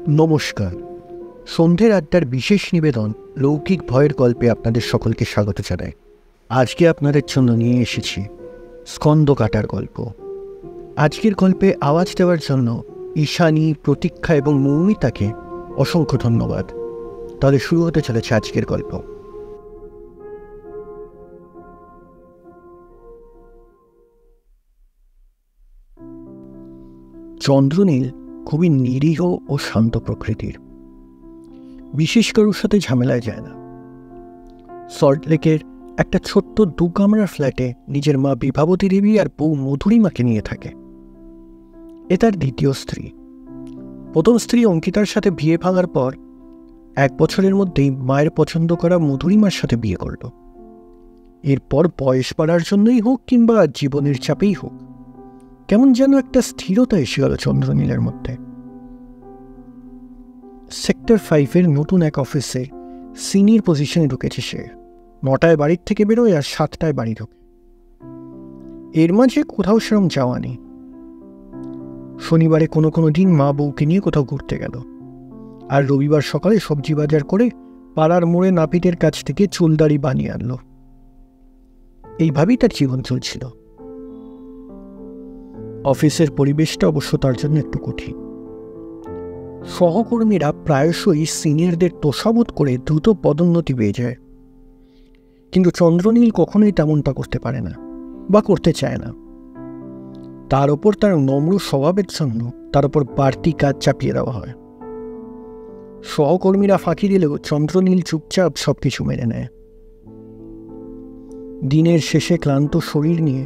নমস্কার। সন্ধ্যের আড্ডার বিশেষ নিবেদন লৌকিক ভয়ের গল্পে আপনাদের সকলকে স্বাগত জানাই। আজকে আপনাদের জন্য নিয়ে এসেছি স্কন্দ কাটার গল্প। আজকের গল্পে আওয়াজ দেওয়ার জন্য ঈশানী, প্রতীক্ষা এবং মৌমিতাকে অসংখ্য ধন্যবাদ। তাহলে শুরু হতে চলেছে আজকের গল্প। চন্দ্রনীল খুবই নিরীহ ও শান্ত প্রকৃতির, বিশেষ কারোর সাথে ঝামেলায় যায় না। সল্টলেকের একটা ছোট্ট 2 কামরার ফ্ল্যাটে নিজের মা বিভাবতী দেবী আর বউ মধুরিমাকে নিয়ে থাকে। এ তার দ্বিতীয় স্ত্রী। প্রথম স্ত্রী অঙ্কিতার সাথে বিয়ে ভাঙার পর 1 বছরের মধ্যেই মায়ের পছন্দ করা মধুরিমার সাথে বিয়ে করল। এরপর বয়স বাড়ার জন্যই হোক কিংবা জীবনের চাপেই হোক, কেমন যেন একটা স্থিরতা এসে গেল চন্দ্রনীলের মধ্যে। সেক্টর 5-এর নতুন এক অফিসে সিনিয়র পজিশনে ঢুকেছে সে। 9টায় বাড়ির থেকে বেরোয় আর 7টায় বাড়ি ঢোকে। এর মাঝে কোথাও সেরম যাওয়া নেই। শনিবারে কোনো কোনো দিন মা বউকে নিয়ে কোথাও ঘুরতে গেল, আর রবিবার সকালে সবজি বাজার করে পাড়ার মোড়ে নাপিতের কাছ থেকে চুলদাড়ি বানিয়ে আনলো। এইভাবেই তার জীবন চলছিল। অফিসের পরিবেশটা অবশ্য তার জন্য একটু কঠিন। সহকর্মীরা প্রায়শই সিনিয়রদের তোষামোদ করে দ্রুত পদোন্নতি পেয়ে যায়, কিন্তু চন্দ্রনীল কখনোই তেমনটা করতে পারে না বা করতে চায় না। তার ওপর তার নম্র স্বভাবের জন্য তার ওপর বাড়তি কাজ চাপিয়ে দেওয়া হয়। সহকর্মীরা ফাঁকি দিলেও চন্দ্রনীল চুপচাপ সবকিছু মেনে নেয়। দিনের শেষে ক্লান্ত শরীর নিয়ে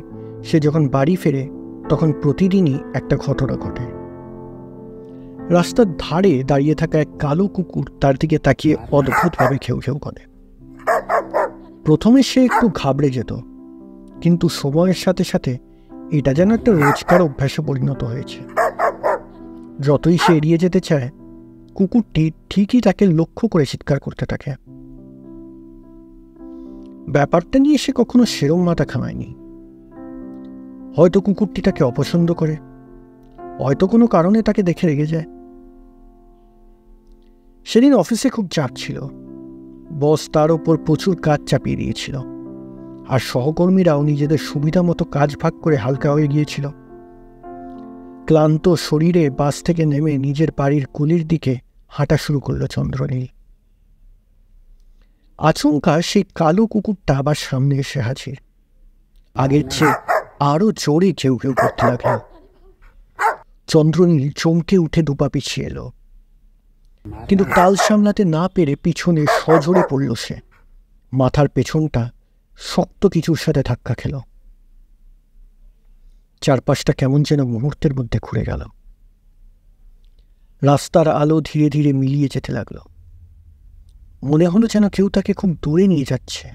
সে যখন বাড়ি ফেরে, তখন প্রতিদিনই একটা ঘটনা ঘটে। রাস্তার ধারে দাঁড়িয়ে থাকা এক কালো কুকুর তার দিকে তাকিয়ে অদ্ভুতভাবে ঘেউ ঘেউ করে। প্রথমে সে একটু ঘাবড়ে যেত, কিন্তু সময়ের সাথে সাথে এটা যেন একটা রোজকার অভ্যাসে পরিণত হয়েছে। যতই সে এড়িয়ে যেতে চায়, কুকুরটি ঠিকই তাকে লক্ষ্য করে চিৎকার করতে থাকে। ব্যাপারটা নিয়ে সে কখনো সেরম মাথা ঘামায়নি। হয়তো কুকুরটি তাকে অপছন্দ করে, হয়তো কোনো কারণে তাকে দেখে রেগে যায়। সেদিন অফিসে খুব চাপ ছিল। বস তার ওপর প্রচুর কাজ চাপিয়ে দিয়েছিল, আর সহকর্মীরাও নিজেদের সুবিধা মতো কাজ ভাগ করে হালকা হয়ে গিয়েছিল। ক্লান্ত শরীরে বাস থেকে নেমে নিজের বাড়ির গলির দিকে হাঁটা শুরু করল চন্দ্রনীল। আচমকা সেই কালো কুকুরটা আবার সামনে এসে হাজির। আগের চেয়ে আরো জোরে ঘেউ ঘেউ করতে লাগল। চন্দ্রনীল চমকে উঠে দুপা পিছিয়ে এলো, কিন্তু তাল সামলাতে না পেরে পিছনে সজোরে পড়ল সে। মাথার পেছনটা শক্ত কিছুর সাথে ধাক্কা খেল। চারপাশটা কেমন যেন মুহূর্তের মধ্যে ঘুরে গেল। রাস্তার আলো ধীরে ধীরে মিলিয়ে যেতে লাগল। মনে হলো যেন কেউ তাকে খুব দূরে নিয়ে যাচ্ছে।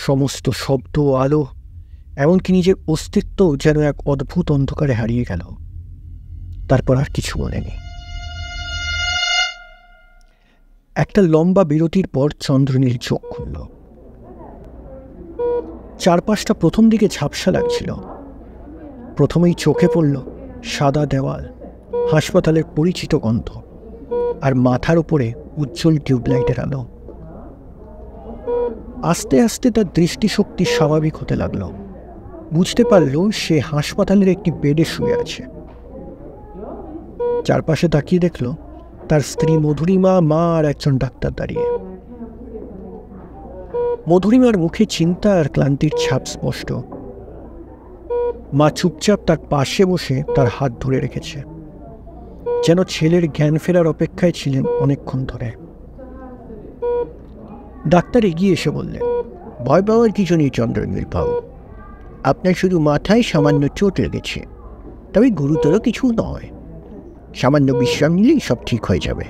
সমস্ত শব্দ, আলো, এমনকি নিজের অস্তিত্ব যেন এক অদ্ভুত অন্ধকারে হারিয়ে গেল। তারপর আর কিছু মনে নেই। একটা লম্বা বিরতির পর চন্দ্রনীল চোখ খুলল। চারপাশটা প্রথম দিকে ঝাপসা লাগছিল। প্রথমেই চোখে পড়ল সাদা দেওয়াল, হাসপাতালের পরিচিত গন্ধ, আর মাথার উপরে উজ্জ্বল টিউবলাইটের আলো। আস্তে আস্তে তার দৃষ্টিশক্তি স্বাভাবিক হতে লাগল। বুঝতে পারল সে হাসপাতালের একটি বেডে শুয়ে আছে। চারপাশে তাকিয়ে দেখল তার স্ত্রী মধুরিমা, মা আর একজন ডাক্তার দাঁড়িয়ে। মধুরিমার মুখে চিন্তা আর ক্লান্তির ছাপ স্পষ্ট। মা চুপচাপ তার পাশে বসে তার হাত ধরে রেখেছে, যেন ছেলের জ্ঞান ফেরার অপেক্ষায় ছিলেন অনেকক্ষণ ধরে। ডাক্তার এগিয়ে এসে বললেন, ভয় পাওয়ার কিছু নেই চন্দ্রনীল বাবু, আপনার শুধু মাথায় সামান্য চোট লেগেছে, তবে গুরুতর কিছু নয়। সামান্য বিশ্রাম নিলেই সব ঠিক হয়ে যাবে।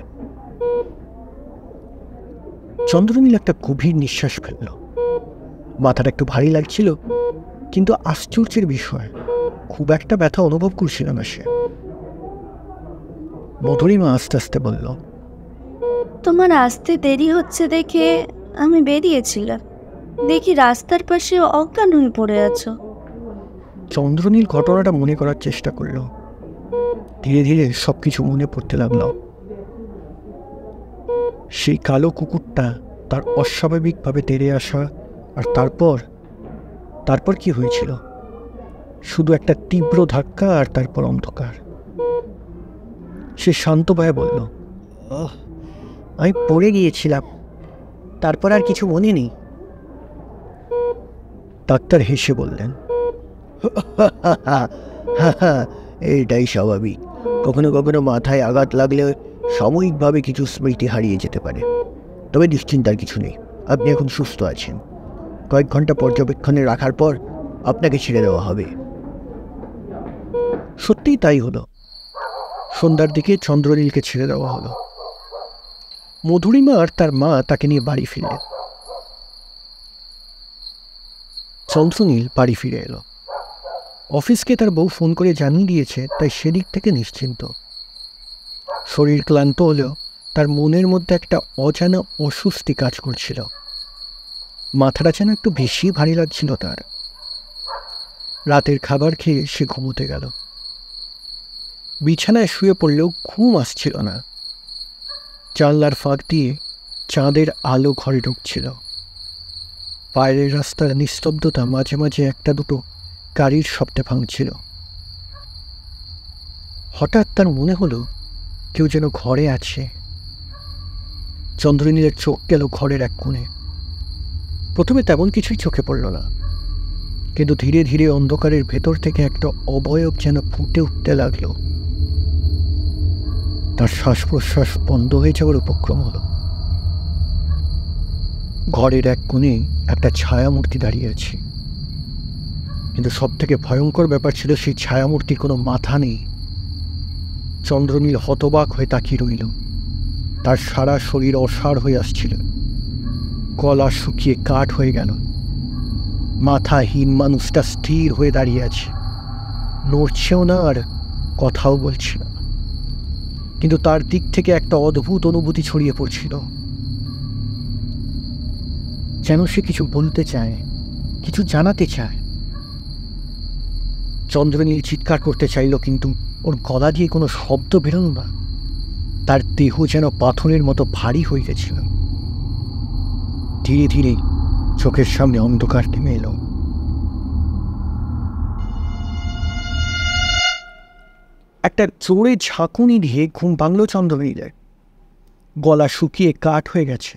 চন্দ্রনীল একটা গভীর নিঃশ্বাস ফেলল। মাথাটা একটু ভারী লাগছিল, কিন্তু আশ্চর্যের বিষয় খুব একটা ব্যথা অনুভব করছিল না সে। মধুরিমা আস্তে আস্তে বলল, তোমার আসতে দেরি হচ্ছে দেখে আমি বেরিয়েছিলাম, দেখি রাস্তার পাশে অজ্ঞান হয়ে পড়ে আছো। চন্দ্রনীল ঘটনাটা মনে করার চেষ্টা করল। ধীরে ধীরে সবকিছু মনে পড়তে লাগলো। সেই কালো কুকুরটা তার অস্বাভাবিকভাবে তেড়ে আসা, আর তারপর কি হয়েছিল? শুধু একটা তীব্র ধাক্কা, আর তারপর অন্ধকার। সে শান্তভাবে বলল, আমি পড়ে গিয়েছিলাম, তারপর আর কিছু মনে নেই। ডাক্তার হেসে বললেন, এটাই স্বাভাবিক। কখনো কখনো মাথায় আঘাত লাগলে সাময়িকভাবে কিছু স্মৃতি হারিয়ে যেতে পারে, তবে নিশ্চিন্তার কিছু নেই। আপনি এখন সুস্থ আছেন। কয়েক ঘন্টা পর্যবেক্ষণে রাখার পর আপনাকে ছেড়ে দেওয়া হবে। সত্যিই তাই হলো। সন্ধ্যার দিকে চন্দ্রনীলকে ছেড়ে দেওয়া হলো। মধুরিমা আর তার মা তাকে নিয়ে বাড়ি ফিরলেন। চন্দ্রনীল বাড়ি ফিরে এলো। অফিসকে তার বউ ফোন করে জানিয়ে দিয়েছে, তাই সেদিক থেকে নিশ্চিন্ত। শরীর ক্লান্ত হলেও তার মনের মধ্যে একটা অজানা অস্বস্তি কাজ করছিল। মাথাটা যেন একটু বেশি ভারী লাগছিল তার। রাতের খাবার খেয়ে সে ঘুমোতে গেল। বিছানায় শুয়ে পড়লেও ঘুম আসছিল না। জানলার ফাঁক দিয়ে চাঁদের আলো ঘরে ঢুকছিল। বাইরের রাস্তার নিস্তব্ধতা মাঝে মাঝে একটা দুটো গাড়ির শব্দে ভাঙছিল। হঠাৎ তার মনে হলো কেউ যেন ঘরে আছে। চন্দ্রনীলের চোখ গেল ঘরের এক কোণে। প্রথমে তেমন কিছুই চোখে পড়ল না, কিন্তু ধীরে ধীরে অন্ধকারের ভেতর থেকে একটা অবয়ব যেন ফুটে উঠতে লাগলো। তার শ্বাস প্রশ্বাস বন্ধ হয়ে যাওয়ার উপক্রম হলো। ঘরের এক কোণে একটা ছায়ামূর্তি দাঁড়িয়ে আছে, কিন্তু সব থেকে ভয়ঙ্কর ব্যাপার ছিল সেই ছায়ামূর্তির কোনো মাথা নেই। চন্দ্রনীল হতবাক হয়ে তাকিয়ে রইল। তার সারা শরীর অসাড় হয়ে আসছিল, গলা শুকিয়ে কাঠ হয়ে গেল। মাথাহীন মানুষটা স্থির হয়ে দাঁড়িয়ে আছে, নড়ছেও না আর কথাও বলছে না, কিন্তু তার দিক থেকে একটা অদ্ভুত অনুভূতি ছড়িয়ে পড়ছিল। যেন সে কিছু বলতে চায়, কিছু জানাতে চায়। চন্দ্রনীল চিৎকার করতে চাইল, কিন্তু ওর গলা দিয়ে কোনো শব্দ বেরোল না। তার দেহ যেন পাথরের মতো ভারী হয়ে গেছিল। ধীরে ধীরে চোখের সামনে অন্ধকার নেমে এলো। একটা জোরে ঝাঁকুনি দিয়ে ঘুম ভাঙল চন্দ্রনীলের। গলা শুকিয়ে কাঠ হয়ে গেছে,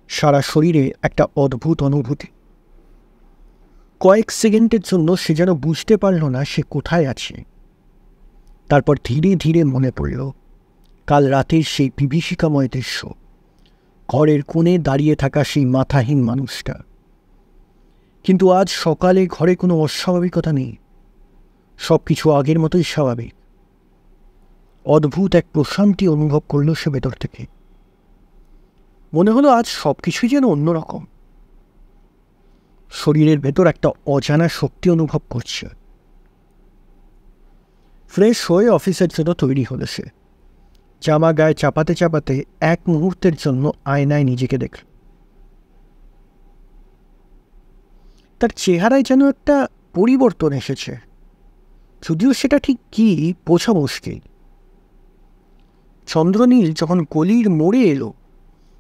সারা শরীরে একটা অদ্ভুত অনুভূতি। কয়েক সেকেন্ডের জন্য সে যেন বুঝতে পারল না সে কোথায় আছে। তারপর ধীরে ধীরে মনে পড়ল কাল রাতের সেই বিভীষিকাময় দৃশ্য, ঘরের কোণে দাঁড়িয়ে থাকা সেই মাথাহীন মানুষটা। কিন্তু আজ সকালে ঘরে কোনো অস্বাভাবিকতা নেই, সব কিছু আগের মতোই স্বাভাবিক। অদ্ভুত এক প্রশান্তি অনুভব করল সে ভেতর থেকে। মনে হলো আজ সব কিছুই যেন অন্যরকম। শরীরের ভেতর একটা অজানা শক্তি অনুভব করছে। ফ্রেশ হয়ে অফিসের জন্য তৈরি হলো সে। জামা গায়ে চাপাতে চাপাতে এক মুহূর্তের জন্য আয়নায় নিজেকে দেখল। তার চেহারায় যেন একটা পরিবর্তন এসেছে, যদিও সেটা ঠিক কি বোঝা মুশকিল। চন্দ্রনীল যখন গলির মোড়ে এলো,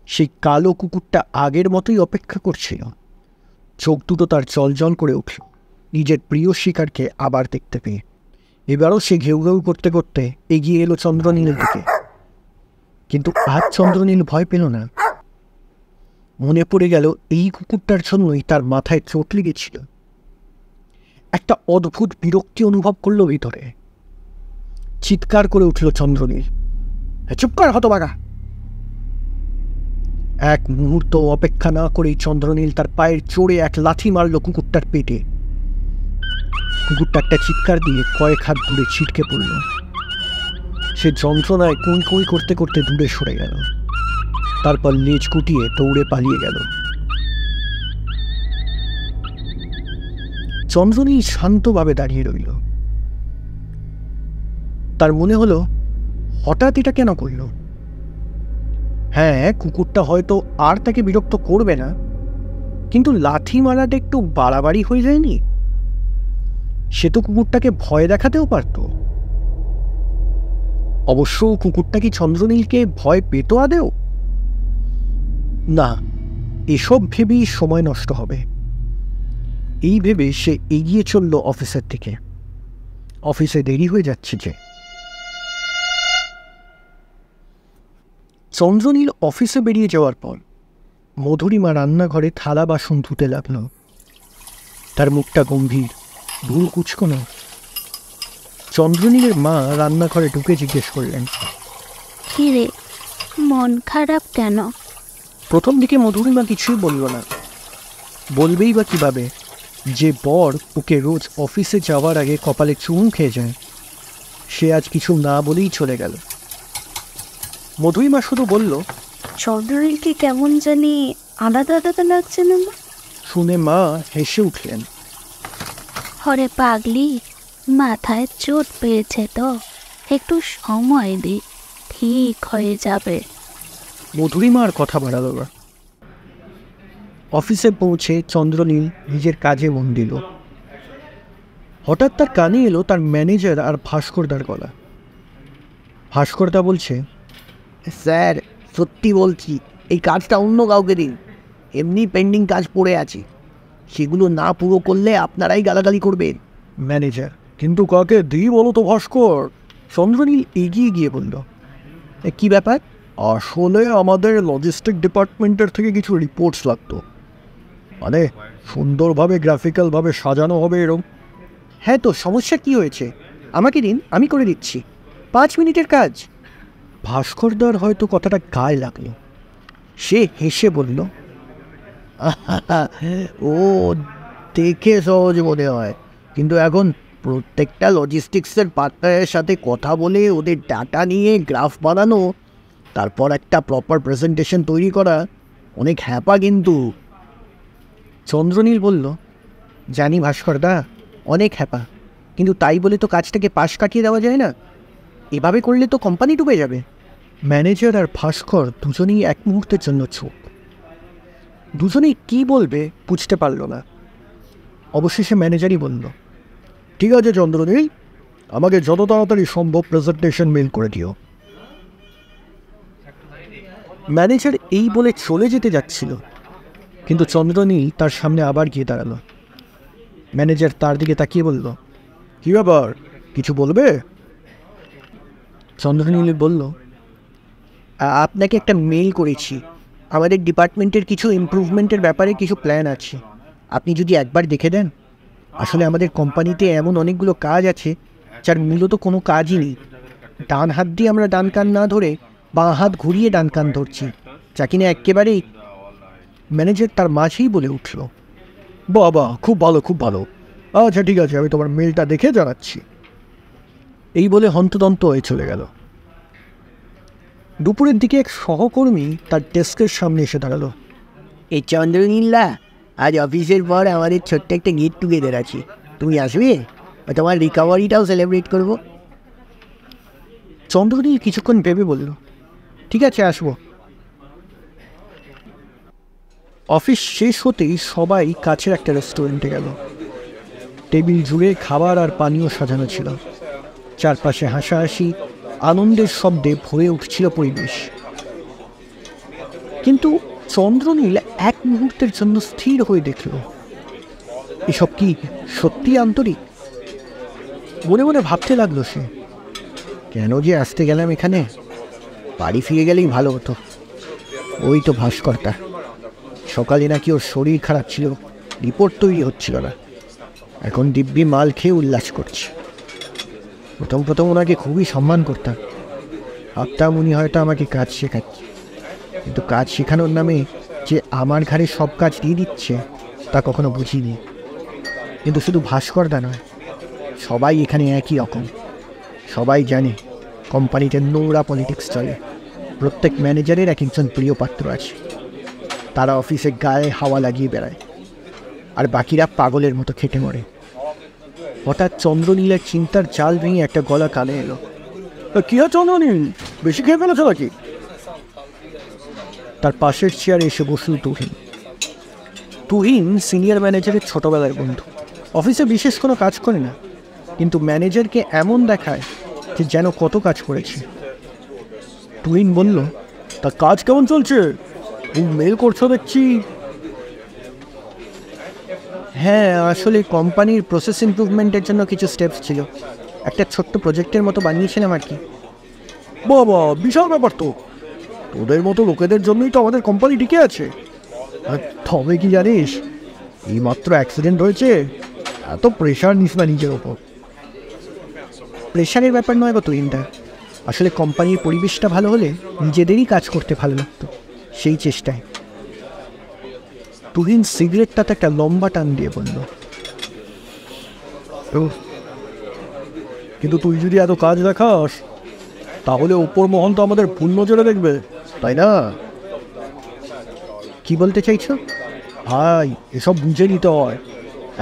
সেই কালো কুকুরটা আগের মতোই অপেক্ষা করছিল। চোখ দুটো তার জলজল করে উঠল নিজের প্রিয় শিকারকে আবার দেখতে পেয়ে। এবারও সে ঘেউ ঘেউ করতে করতে এগিয়ে এলো চন্দ্রনীলের দিকে। কিন্তু আজ চন্দ্রনীল ভয় পেল না। মনে পড়ে গেল এই কুকুরটার জন্যই তার মাথায় চোট লেগেছিল। একটা অদ্ভুত বিরক্তি অনুভব করল ভিতরে। চিৎকার করে উঠল চন্দ্রনীল, চুপ কর হতভাগা! এক মুহূর্ত অপেক্ষা না করেই চন্দ্রনীল তার পায়ের চোরে এক লাথি মারল কুকুরটার পেটে। কুকুরটা একটা চিৎকার দিয়ে কয়েক হাত দূরে ছিটকে পড়ল। সে যন্ত্রণায় কুঁই কুঁই করতে করতে দূরে সরে গেল। তারপর লেজ গুটিয়ে দৌড়ে পালিয়ে গেল। চন্দ্রনীল শান্তভাবে দাঁড়িয়ে রইল। তার মনে হলো হঠাৎ এটা কেন করল? হ্যাঁ, কুকুরটা হয়তো আর তাকে বিরক্ত করবে না, কিন্তু লাথি মারাটা একটু বাড়াবাড়ি হয়ে যায়নি? সে তো কুকুরটাকে ভয় দেখাতেও পারত। অবশ্য কুকুরটা কি চন্দ্রনীলকে ভয় পেত আদেও? না, এসব ভেবেই সময় নষ্ট হবে। এই ভেবে সে এগিয়ে চলল অফিসের দিকে। অফিসে দেরি হয়ে যাচ্ছে যে। চন্দ্রনীল অফিসে বেরিয়ে যাওয়ার পর মধুরিমা রান্নাঘরে থালা বাসন ধুতে লাগল। তার মুখটা গম্ভীর, ভুল কুচকোনো। চন্দ্রনীলের মা রান্নাঘরে ঢুকে জিজ্ঞেস করলেন, কি রে, মন খারাপ কেন? প্রথম দিকে মধুরিমা কিছুই বলল না। বলবেই বা কিভাবে, যে বর ওকে রোজ অফিসে যাওয়ার আগে কপালে চুন খেয়ে যায়, সে আজ কিছু না বলেই চলে গেল। মধুরিমা শুধু বলল, চন্দ্রনীলকে কেমন জানি আলাদা আলাদা লাগছে না মা? শুনে মা হেসে উঠলেন। হরে পাগলি, মাথায় চোট পেয়েছে তো, একটু সময় দি, ঠিক হয়ে যাবে। মধুরিমা আর কথা বাড়াল না। অফিসে পৌঁছে চন্দ্রনীল নিজের কাজে মন দিল। হঠাৎ তার কানে এলো তার ম্যানেজার আর ভাস্করদার গলা। ভাস্করদা বলছে, স্যার, সত্যি বলছি, এই কাজটা অন্য কাউকে দিন। এমনি পেন্ডিং কাজ পড়ে আছে, সেগুলো না পুরো করলে আপনারাই গালাগালি করবেন। ম্যানেজার, কিন্তু কাকে দিই বলো তো ভাস্কর? চন্দ্রনীল এগিয়ে গিয়ে বলল, কি ব্যাপার? আসলে আমাদের লজিস্টিক ডিপার্টমেন্টের থেকে কিছু রিপোর্টস লাগতো, মানে সুন্দরভাবে গ্রাফিক্যালভাবে সাজানো হবে এরকম। হ্যাঁ, তো সমস্যা কি হয়েছে? আমাকে দিন, আমি করে দিচ্ছি। 5 মিনিটের কাজ। ভাস্করদার হয়তো কথাটা গায়ে লাগলো। সে হেসে বলল, ও দেখে সহজ মনে হয়, কিন্তু এখন প্রত্যেকটা লজিস্টিক্সের পার্টনারের সাথে কথা বলে ওদের ডাটা নিয়ে গ্রাফ বানানো, তারপর একটা প্রপার প্রেজেন্টেশন তৈরি করা অনেক হ্যাপা কিন্তু। চন্দ্রনীল বলল, জানি ভাস্করদা, অনেক হ্যাপা, কিন্তু তাই বলে তো কাজটাকে পাশ কাটিয়ে দেওয়া যায় না। এভাবে করলে তো কোম্পানি ডুবে যাবে। ম্যানেজার আর ভাস্কর দুজনেই এক মুহূর্তের জন্য চুপ। দুজনেই কি বলবে বুঝতে পারল না। অবশেষে ম্যানেজারই বলল, ঠিক আছে চন্দ্রনীল, আমাকে যত তাড়াতাড়ি সম্ভব প্রেজেন্টেশন মেল করে দিও। ম্যানেজার এই বলে চলে যেতে যাচ্ছিল, কিন্তু চন্দ্রনীল তার সামনে আবার গিয়ে দাঁড়ালো। ম্যানেজার তার দিকে তাকিয়ে বলল, কী ব্যাপার, কিছু বলবে? চন্দ্রনীল বলল, আপনাকে একটা মেল করেছি, আমাদের ডিপার্টমেন্টের কিছু ইমপ্রুভমেন্টের ব্যাপারে কিছু প্ল্যান আছে, আপনি যদি একবার দেখে দেন। আসলে আমাদের কোম্পানিতে এমন অনেকগুলো কাজ আছে যার মূলত কোনো কাজই নেই। ডান হাত দিয়ে আমরা ডান কান না ধরে বাঁ হাত ঘুরিয়ে ডান কান ধরছি, যা কিনা একেবারেই। ম্যানেজার তার মাঝেই বলে উঠল, বাবা, খুব ভালো, খুব ভালো, আচ্ছা ঠিক আছে, আমি তোমার মেলটা দেখে জানাচ্ছি। এই বলে হন্তদন্ত হয়ে চলে গেল। দুপুরের দিকে এক সহকর্মী তার ডেস্কের সামনে এসে দাঁড়ালো। এই চন্দ্রনীলা, আজ অফিসের পর আমাদের ছোট্ট একটা গেট টুগেদার আছে, তুমি আসবে? তোমার রিকভারিটাও সেলিব্রেট করবো। চন্দ্রনীল কিছুক্ষণ ভেবে বলল, ঠিক আছে, আসবো। অফিস শেষ হতেই সবাই কাছের একটা রেস্টুরেন্টে গেল। টেবিল জুড়ে খাবার আর পানীয় সাজানো ছিল। চারপাশে হাসাহাসি, আনন্দের শব্দে ভরে উঠছিল পরিবেশ। কিন্তু চন্দ্রনীল এক মুহূর্তের জন্য স্থির হয়ে দেখল, এসব কি সত্যি আন্তরিক? মনে মনে ভাবতে লাগলো সে, কেন যে আসতে গেলাম এখানে, বাড়ি ফিরে গেলেই ভালো হতো। ওই তো ভাস্করটা, সকালে নাকি ওর শরীর খারাপ ছিল, রিপোর্ট তৈরি হচ্ছিল না, এখন দিব্যি মাল খেয়ে উল্লাস করছে। প্রথম প্রথম ওনাকে খুবই সম্মান করতাম, ভাবতাম উনি হয়তো আমাকে কাজ শেখাচ্ছে, কিন্তু কাজ শেখানোর নামে যে আমার ঘাড়ে সব কাজ দিয়ে দিচ্ছে তা কখনো বুঝিনি। কিন্তু শুধু ভাস্করদা নয়, সবাই এখানে একই রকম। সবাই জানে কোম্পানিতে নোংরা পলিটিক্স চলে, প্রত্যেক ম্যানেজারের এক একজন প্রিয় পাত্র আছে, তারা অফিসে গায়ে হাওয়া লাগিয়ে বেড়ায়, আর বাকিরা পাগলের মতো খেটে মরে। হঠাৎ চন্দ্রনীলের চিন্তার জাল ভেঙে একটা গলা কানে এলো, কি হয় চন্দ্রনীল, বেশি খেয়ে ফেলেছ নাকি? তার পাশের চেয়ারে এসে বসল তুহিন। তুহিন সিনিয়র ম্যানেজারের ছোটবেলার বন্ধু, অফিসে বিশেষ কোনো কাজ করে না, কিন্তু ম্যানেজারকে এমন দেখায় যে যেন কত কাজ করেছে। তুহিন বলল, তা কাজ কেমন চলছে? মেল করছো দেখছি। হ্যাঁ, আসলে কোম্পানির প্রসেস ইমপ্রুভমেন্টের জন্য কিছু স্টেপস ছিল, একটা ছোট্ট প্রজেক্টের মতো বানিয়েছিলাম আর কি। বাবা, বিশাল ব্যাপার তো। তোদের মতো লোকেদের জন্যই তো আমাদের কোম্পানি টিকে আছে। তবে কি জানিস, এইমাত্র অ্যাক্সিডেন্ট হয়েছে, এত প্রেশার নিস না নিজের ওপর। প্রেশারের ব্যাপার নয় গো তুহিনদা, আসলে কোম্পানির পরিবেশটা ভালো হলে নিজেদেরই কাজ করতে ভালো লাগতো, সেই চেষ্টায়। তুহিন সিগারেটটাতে একটা লম্বা টান দিয়ে বলল, কিন্তু তুই যদি এত কাজ দেখাস, তাহলে ওপর মহল তো আমাদের ভুল নজরে দেখবে, তাই না? কি বলতে চাইছো? ভাই, এসব বুঝে নিতে হয়।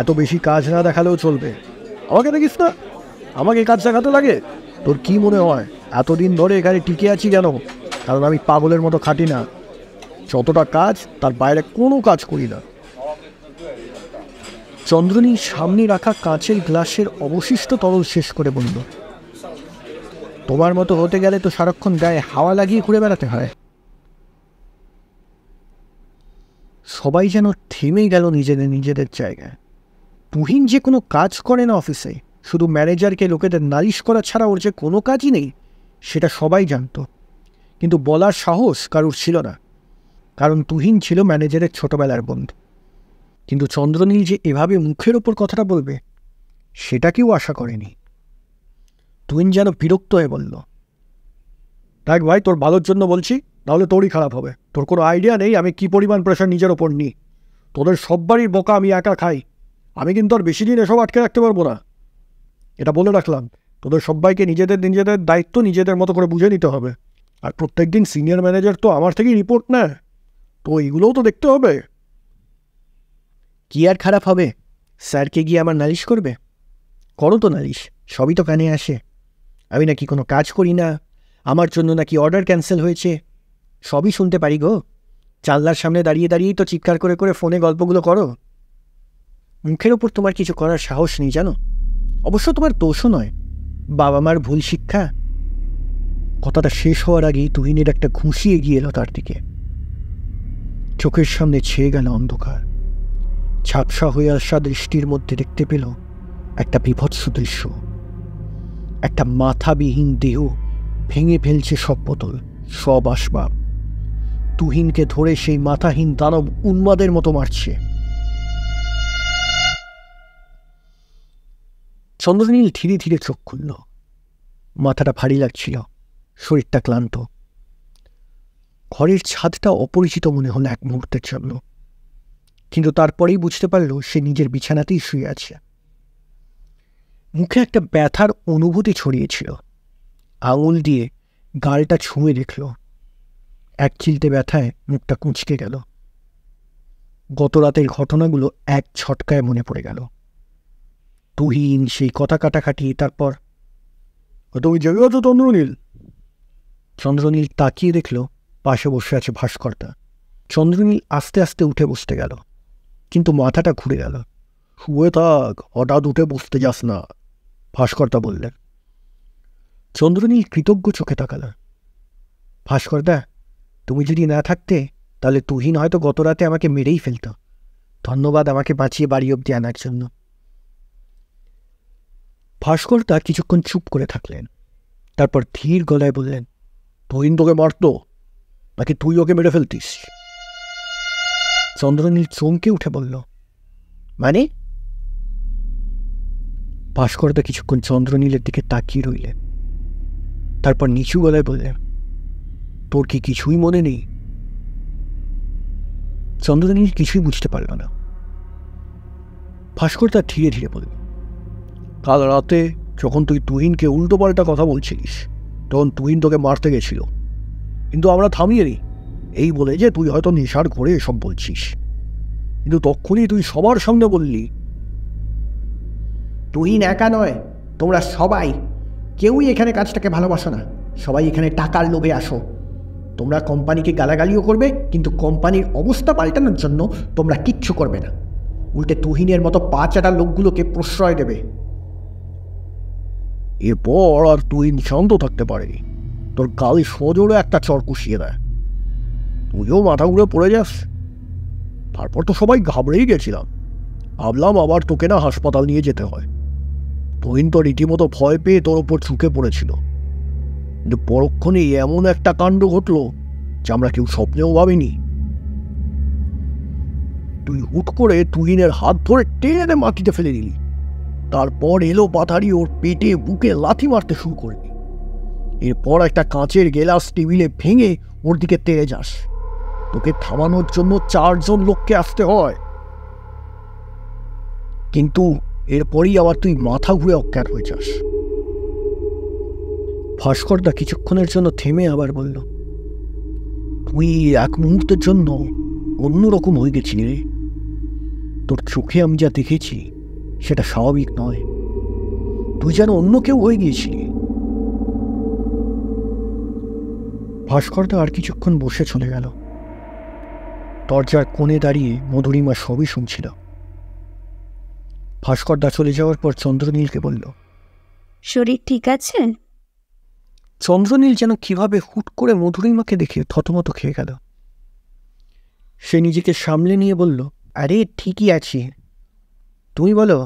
এত বেশি কাজ না দেখালেও চলবে। আমাকে দেখিস না, আমাকে কাজ দেখাতে লাগে। তোর কি মনে হয় এতদিন ধরে এখানে টিকে আছি কেন? কারণ আমি পাগলের মতো খাটি না। যতটা কাজ, তার বাইরে কোনো কাজ করি না। চন্দ্রনীর সামনে রাখা কাঁচের গ্লাসের অবশিষ্ট তরল শেষ করে বলল, তোমার মতো হতে গেলে তো সারাক্ষণ গায়ে হাওয়া লাগিয়ে ঘুরে বেড়াতে হয়। সবাই যেন থেমে গেল নিজেদের জায়গায়। তুহিন যে কোনো কাজ করে না অফিসে, শুধু ম্যানেজারকে লোকেদের নালিশ করা ছাড়া ওর যে কোনো কাজই নেই, সেটা সবাই জানত। কিন্তু বলার সাহস কারুর ছিল না, কারণ তুহিন ছিল ম্যানেজারের ছোটবেলার বন্ধু। কিন্তু চন্দ্রনীল যে এভাবে মুখের ওপর কথাটা বলবে, সেটা কেউ আশা করেনি। তুহিন যেন বিরক্ত হয়ে বলল, দেখ ভাই, তোর ভালোর জন্য বলছি, নাহলে তোরই খারাপ হবে। তোর কোনো আইডিয়া নেই আমি কি পরিমাণ প্রেশার নিজের ওপর নিই। তোদের সববারই বোকা আমি একা খাই। আমি কিন্তু আর বেশি দিন এসব আটকে রাখতে পারবো না, এটা বলে রাখলাম। তোদের সবাইকে নিজেদের দায়িত্ব নিজেদের মতো করে বুঝে নিতে হবে। আর প্রত্যেক দিন সিনিয়র ম্যানেজার তো আমার থেকেই রিপোর্ট নেয়, তো এইগুলোও তো দেখতে হবে। কি আর খারাপ হবে? স্যারকে গিয়ে আমার নালিশ করবে? করো তো নালিশ, সবই তো কানে আসে। আমি নাকি কোনো কাজ করি না, আমার জন্য নাকি অর্ডার ক্যান্সেল হয়েছে, সবই শুনতে পারি গো। জানলার সামনে দাঁড়িয়ে দাঁড়িয়েই তো চিৎকার করে করে ফোনে গল্পগুলো করো। মুখের ওপর তোমার কিছু করার সাহস নেই জানো। অবশ্য তোমার দোষও নয়, বাবা মার ভুল শিক্ষা। কথাটা শেষ হওয়ার আগেই তুহিনের একটা ঘুষি এগিয়ে এলো তার দিকে। চোখের সামনে ছেয়ে গেল অন্ধকার। ঝাপসা হয়ে আসা দৃষ্টির মধ্যে দেখতে পেল একটা বিভৎস দৃশ্য। একটা মাথাবিহীন দেহ ভেঙে ফেলছে সব বোতল, সব আসবাব। তুহিনকে ধরে সেই মাথাহীন দানব উন্মাদের মতো মারছে। চন্দ্রনীল ধীরে ধীরে চোখ খুলল। মাথাটা ভারী লাগছিল, শরীরটা ক্লান্ত। ঘরের ছাদটা অপরিচিত মনে হলো এক মুহূর্তের জন্য, কিন্তু তারপরেই বুঝতে পারল সে নিজের বিছানাতেই শুয়ে আছে। মুখে একটা ব্যথার অনুভূতি ছড়িয়েছিল। আঙুল দিয়ে গালটা ছুঁয়ে দেখল, এক চিলতে ব্যথায় মুখটা কুঁচকে গেল। গত রাতের ঘটনাগুলো এক ছটকায় মনে পড়ে গেল। তুহিন, সেই কথা কাটাকাটি, তারপর তুমি জেগে আছো চন্দ্রনীল? চন্দ্রনীল তাকিয়ে দেখল পাশে বসে আছে ভাস্করদা। চন্দ্রনীল আস্তে আস্তে উঠে বসতে গেল, কিন্তু মাথাটা ঘুরে গেল। শুয়ে থাক, হঠাৎ উঠে বসতে যাস না, ভাস্করদা বললেন। চন্দ্রনীল কৃতজ্ঞ চোখে তাকাল। ভাস্করদা, তুমি যদি না থাকতে তাহলে তুহিন হয়তো গত রাতে আমাকে মেরেই ফেলত। ধন্যবাদ আমাকে বাঁচিয়ে বাড়ি অব্দি আনার জন্য। ভাস্করদা কিছুক্ষণ চুপ করে থাকলেন, তারপর ধীর গলায় বললেন, তুহিন তোকে মারত নাকি তুই ওকে মেরে ফেলতিস? চন্দ্রনীল চমকে উঠে বলল, মানে? ভাস্করদা কিছুক্ষণ চন্দ্রনীলের দিকে তাকিয়ে রইলেন, তারপর নিচু গলায় বললেন, তোর কি কিছুই মনে নেই? চন্দ্রনীল কিছুই বুঝতে পারল না। ভাস্করদা ধীরে ধীরে বলল, কাল রাতে যখন তুই তুহিনকে উল্টোপাল্টা কথা বলছিলিস, তখন তুহিন তোকে মারতে গেছিল, কিন্তু আমরা থামিয়ে নি, এই বলে যে তুই হয়তো নেশার ঘরে এসব বলছিস। কিন্তু তখনই তুই সবার সামনে বললি, তুহিন একা নয়, তোমরা সবাই, কেউই এখানে কাজটাকে ভালোবাসো না, সবাই এখানে টাকার লোভে আসো। তোমরা কোম্পানিকে গালাগালিও করবে, কিন্তু কোম্পানির অবস্থা পাল্টানোর জন্য তোমরা কিচ্ছু করবে না। উল্টে তুহিনের মতো পা চাটা লোকগুলোকে প্রশ্রয় দেবে। এরপর আর তুহিন শান্ত থাকতে পারেনি, তোর গালে সজোরে একটা চর কষিয়ে দেয়। তুইও মাথা ঘুরে পড়ে যাস। তারপর তো সবাই ঘাবড়েই গেছিলাম, ভাবলাম আবার তোকে না হাসপাতাল নিয়ে যেতে হয়। তুহিন তো রীতিমতো ভয় পেয়ে তোর ওপর ঝুঁকে পড়েছিল, কিন্তু পরক্ষণে এমন একটা কাণ্ড ঘটলো যে আমরা কেউ স্বপ্নেও ভাবিনি। তুই হুট করে তুহিনের হাত ধরে টেনে মাটিতে ফেলে দিলি, তারপর এলো পাথারি ওর পেটে বুকে লাথি মারতে শুরু করলি। এরপর একটা কাঁচের গেলাস টেবিলে ভেঙে ওর দিকে তেড়ে যাস। তোকে থামানোর জন্য 4 জন লোককে আসতে হয়, কিন্তু এরপরই আবার তুই মাথা ঘুরে অজ্ঞান হয়ে যাস। ভাস্করদা কিছুক্ষণের জন্য থেমে আবার বলল, তুই এক মুহূর্তের জন্য অন্যরকম হয়ে গেছিলি রে। তোর চোখে আমি যা দেখেছি সেটা স্বাভাবিক নয়, তুই যেন অন্য কেউ হয়ে গিয়েছিলি। ভাস্করদা আর কিছুক্ষণ বসে চলে গেল। দরজার কোণে দাঁড়িয়ে মধুরিমা সবই শুনছিল। ভাস্করদা চলে যাওয়ার পর চন্দ্রনীলকে বলল, শরীর ঠিক আছে? চন্দ্রনীল যেন কিভাবে হুট করে মধুরিমাকে দেখে থতমত খেয়ে গেল। সে নিজেকে সামলে নিয়ে বলল, আরে ঠিকই আছি। তুমি বলো,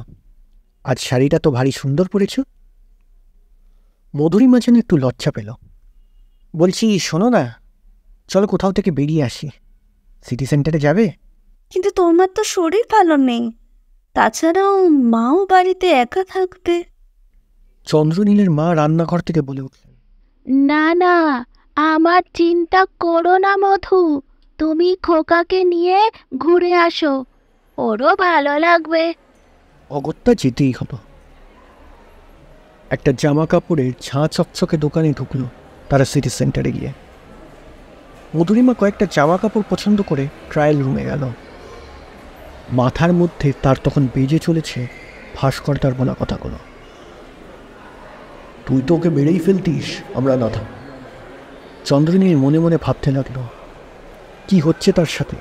আজ শাড়িটা তো ভারী সুন্দর পরেছ। মধুরিমা যেন একটু লজ্জা পেল। বলছি, শোনো না, চলো কোথাও থেকে বেরিয়ে আসি, সিটি সেন্টারে যাবে? কিন্তু তোমার তো শরীর ভালো নেই, তাছাড়াও মাও বাড়িতে একা থাকবে। চন্দ্রনীলের মা রান্নাঘর থেকে বলে উঠলেন, না না, আমার চিন্তা করো না মধু, তুমি খোকাকে নিয়ে ঘুরে আসো, ওরও ভালো লাগবে। অগত্যা যেতেই হলো। একটা জামা কাপড়ের ঝাঁ চকচকে দোকানে ঢুকলো তারা সিটি সেন্টারে গিয়ে। মধুরিমা কয়েকটা জামা কাপড় পছন্দ করে ট্রায়াল রুমে গেল। মাথার মধ্যে তার তখন বেজে চলেছে ভাস্করদার বলা কথাগুলো। তুই তো ওকে বেড়েই ফেলতিস, আমরা না থাক। চন্দ্রনীল মনে মনে ভাবতে লাগলো, কি হচ্ছে তার সাথে?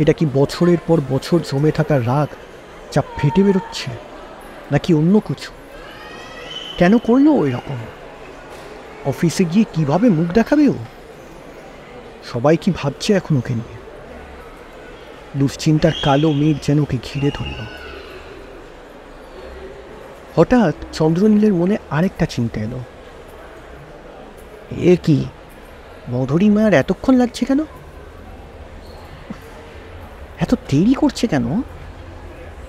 এটা কি বছরের পর বছর জমে থাকা রাগ যা ফেটে বেরোচ্ছে, নাকি অন্য কিছু? কেন করলো ওই রকম? অফিসে গিয়ে কিভাবে মুখ দেখাবে ও? সবাই কি ভাবছে এখন ওকে নিয়ে? দুশ্চিন্তার কালো মেঘ যেন ওকে ঘিরে ধরল। হঠাৎ চন্দ্রনীলের মনে আরেকটা চিন্তা এলো। এ কি, মধুরিমার এতক্ষণ লাগছে কেন? এত দেরি করছে কেন?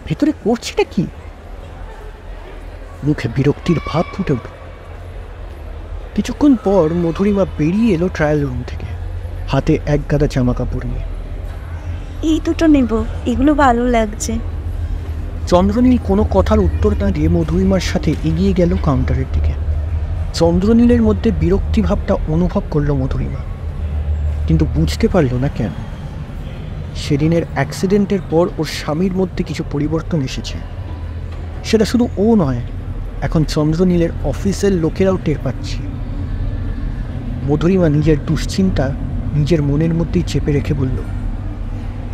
ভেতরে করছেটা কি? মুখে বিরক্তির ভাব ফুটে উঠল। কিছুক্ষণ পর মধুরিমা বেরিয়ে এলো ট্রায়াল রুম থেকে, হাতে এক গাদা জামা কাপড় নিয়ে। এই দুটো নেব, এগুলো ভালো লাগছে। চন্দ্রনীল কোনো কথার উত্তর না দিয়ে মধুরিমার সাথে এগিয়ে গেল কাউন্টারের দিকে। চন্দ্রনীলের মধ্যে বিরক্তি ভাবটা অনুভব করলো মধুরিমা, কিন্তু বুঝতে পারল না কেন। সেদিনের অ্যাক্সিডেন্টের পর ওর স্বামীর মধ্যে কিছু পরিবর্তন এসেছে। সেটা শুধু ও নয়, এখন চন্দ্রনীলের অফিসের লোকেরাও টের পাচ্ছে। মধুরিমা নিজের দুশ্চিন্তা নিজের মনের মধ্যেই চেপে রেখে বলল,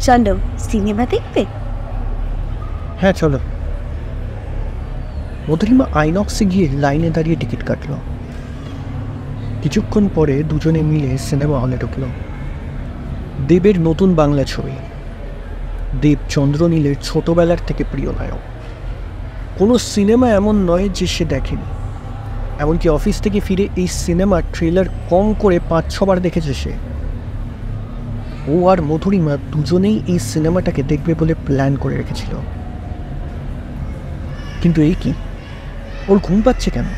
চলো সিনেমা দেখবে? হ্যাঁ চলো। মধুরিমা আইনক্সে গিয়ে লাইনে দাঁড়িয়ে টিকিট কাটল। কিছুক্ষণ পরে দুজনে মিলে সিনেমা হলে ঢুকল। দেবের নতুন বাংলা ছবি। দেব চন্দ্রনীলের ছোটবেলার থেকে প্রিয় নায়ক। কোনো সিনেমা এমন নয় যে সে দেখেনি। এমনকি অফিস থেকে ফিরে এই সিনেমার ট্রেলার কম করে 5-6 বার দেখেছে সে। ও আর মধুরিমা দুজনেই এই সিনেমাটাকে দেখবে বলে প্ল্যান করে রেখেছিল। কিন্তু এই কি, ওর ঘুম পাচ্ছে কেন?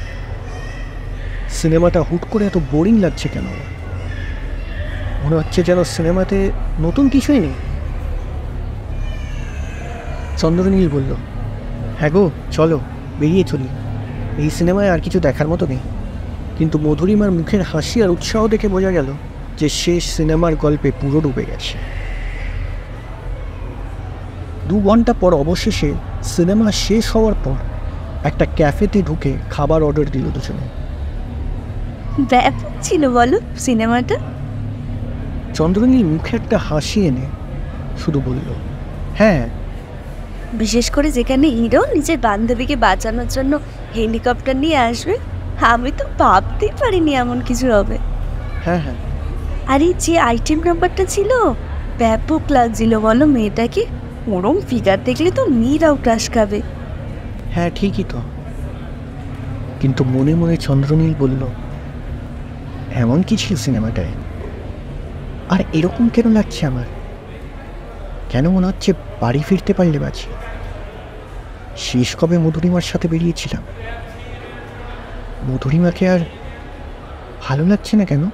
সিনেমাটা হুট করে এত বোরিং লাগছে কেন? মনে হচ্ছে যেন সিনেমাতে নতুন কিছুই নেই। চন্দ্রনীল বলল, হ্যাঁ গো চলো, বেরিয়ে চলি, এই সিনেমায় আর কিছু দেখার মতো নেই। কিন্তু মধুরিমার মুখের হাসি আর উৎসাহ দেখে বোঝা গেল যে শেষ সিনেমার গল্পে পুরো ডুবে গেছে। 2 ঘন্টা পর অবশেষে সিনেমা শেষ হওয়ার পর একটা ক্যাফেতে ঢুকে খাবার অর্ডার দিল দুজনে। ব্যাপক ছিল বলো সিনেমাটা। চন্দ্রনীল মুখে একটা হাসি এনে শুধু বলল, হ্যাঁ। বিশেষ করে যেখানে হিরো নিজের বান্ধবীকে বাঁচানোর জন্য হেলিকপ্টার নিয়ে আসবে, আমি তো ভাবতেই পারিনি এমন কিছু হবে। হ্যাঁ হ্যাঁ, আর এই যে আইটেম নাম্বারটা ছিল, ব্যাপক লাগছিল বলো মেয়েটাকে। ওরম ফিগার দেখলে তো মেয়েরাও ক্রাশ খাবে। হ্যাঁ ঠিকই তো, কিন্তু মনে মনে চন্দ্রনীল বলল, এমন কি ছিল সিনেমাটায়? আর এরকম কেন লাগছে আমার? কেন মনে হচ্ছে বাড়ি ফিরতে পারলে বাঁচি। শেষ কবে মধুরিমার সাথে বেরিয়েছিলাম, মধুরিমাকে আর ভালো লাগছে না কেন?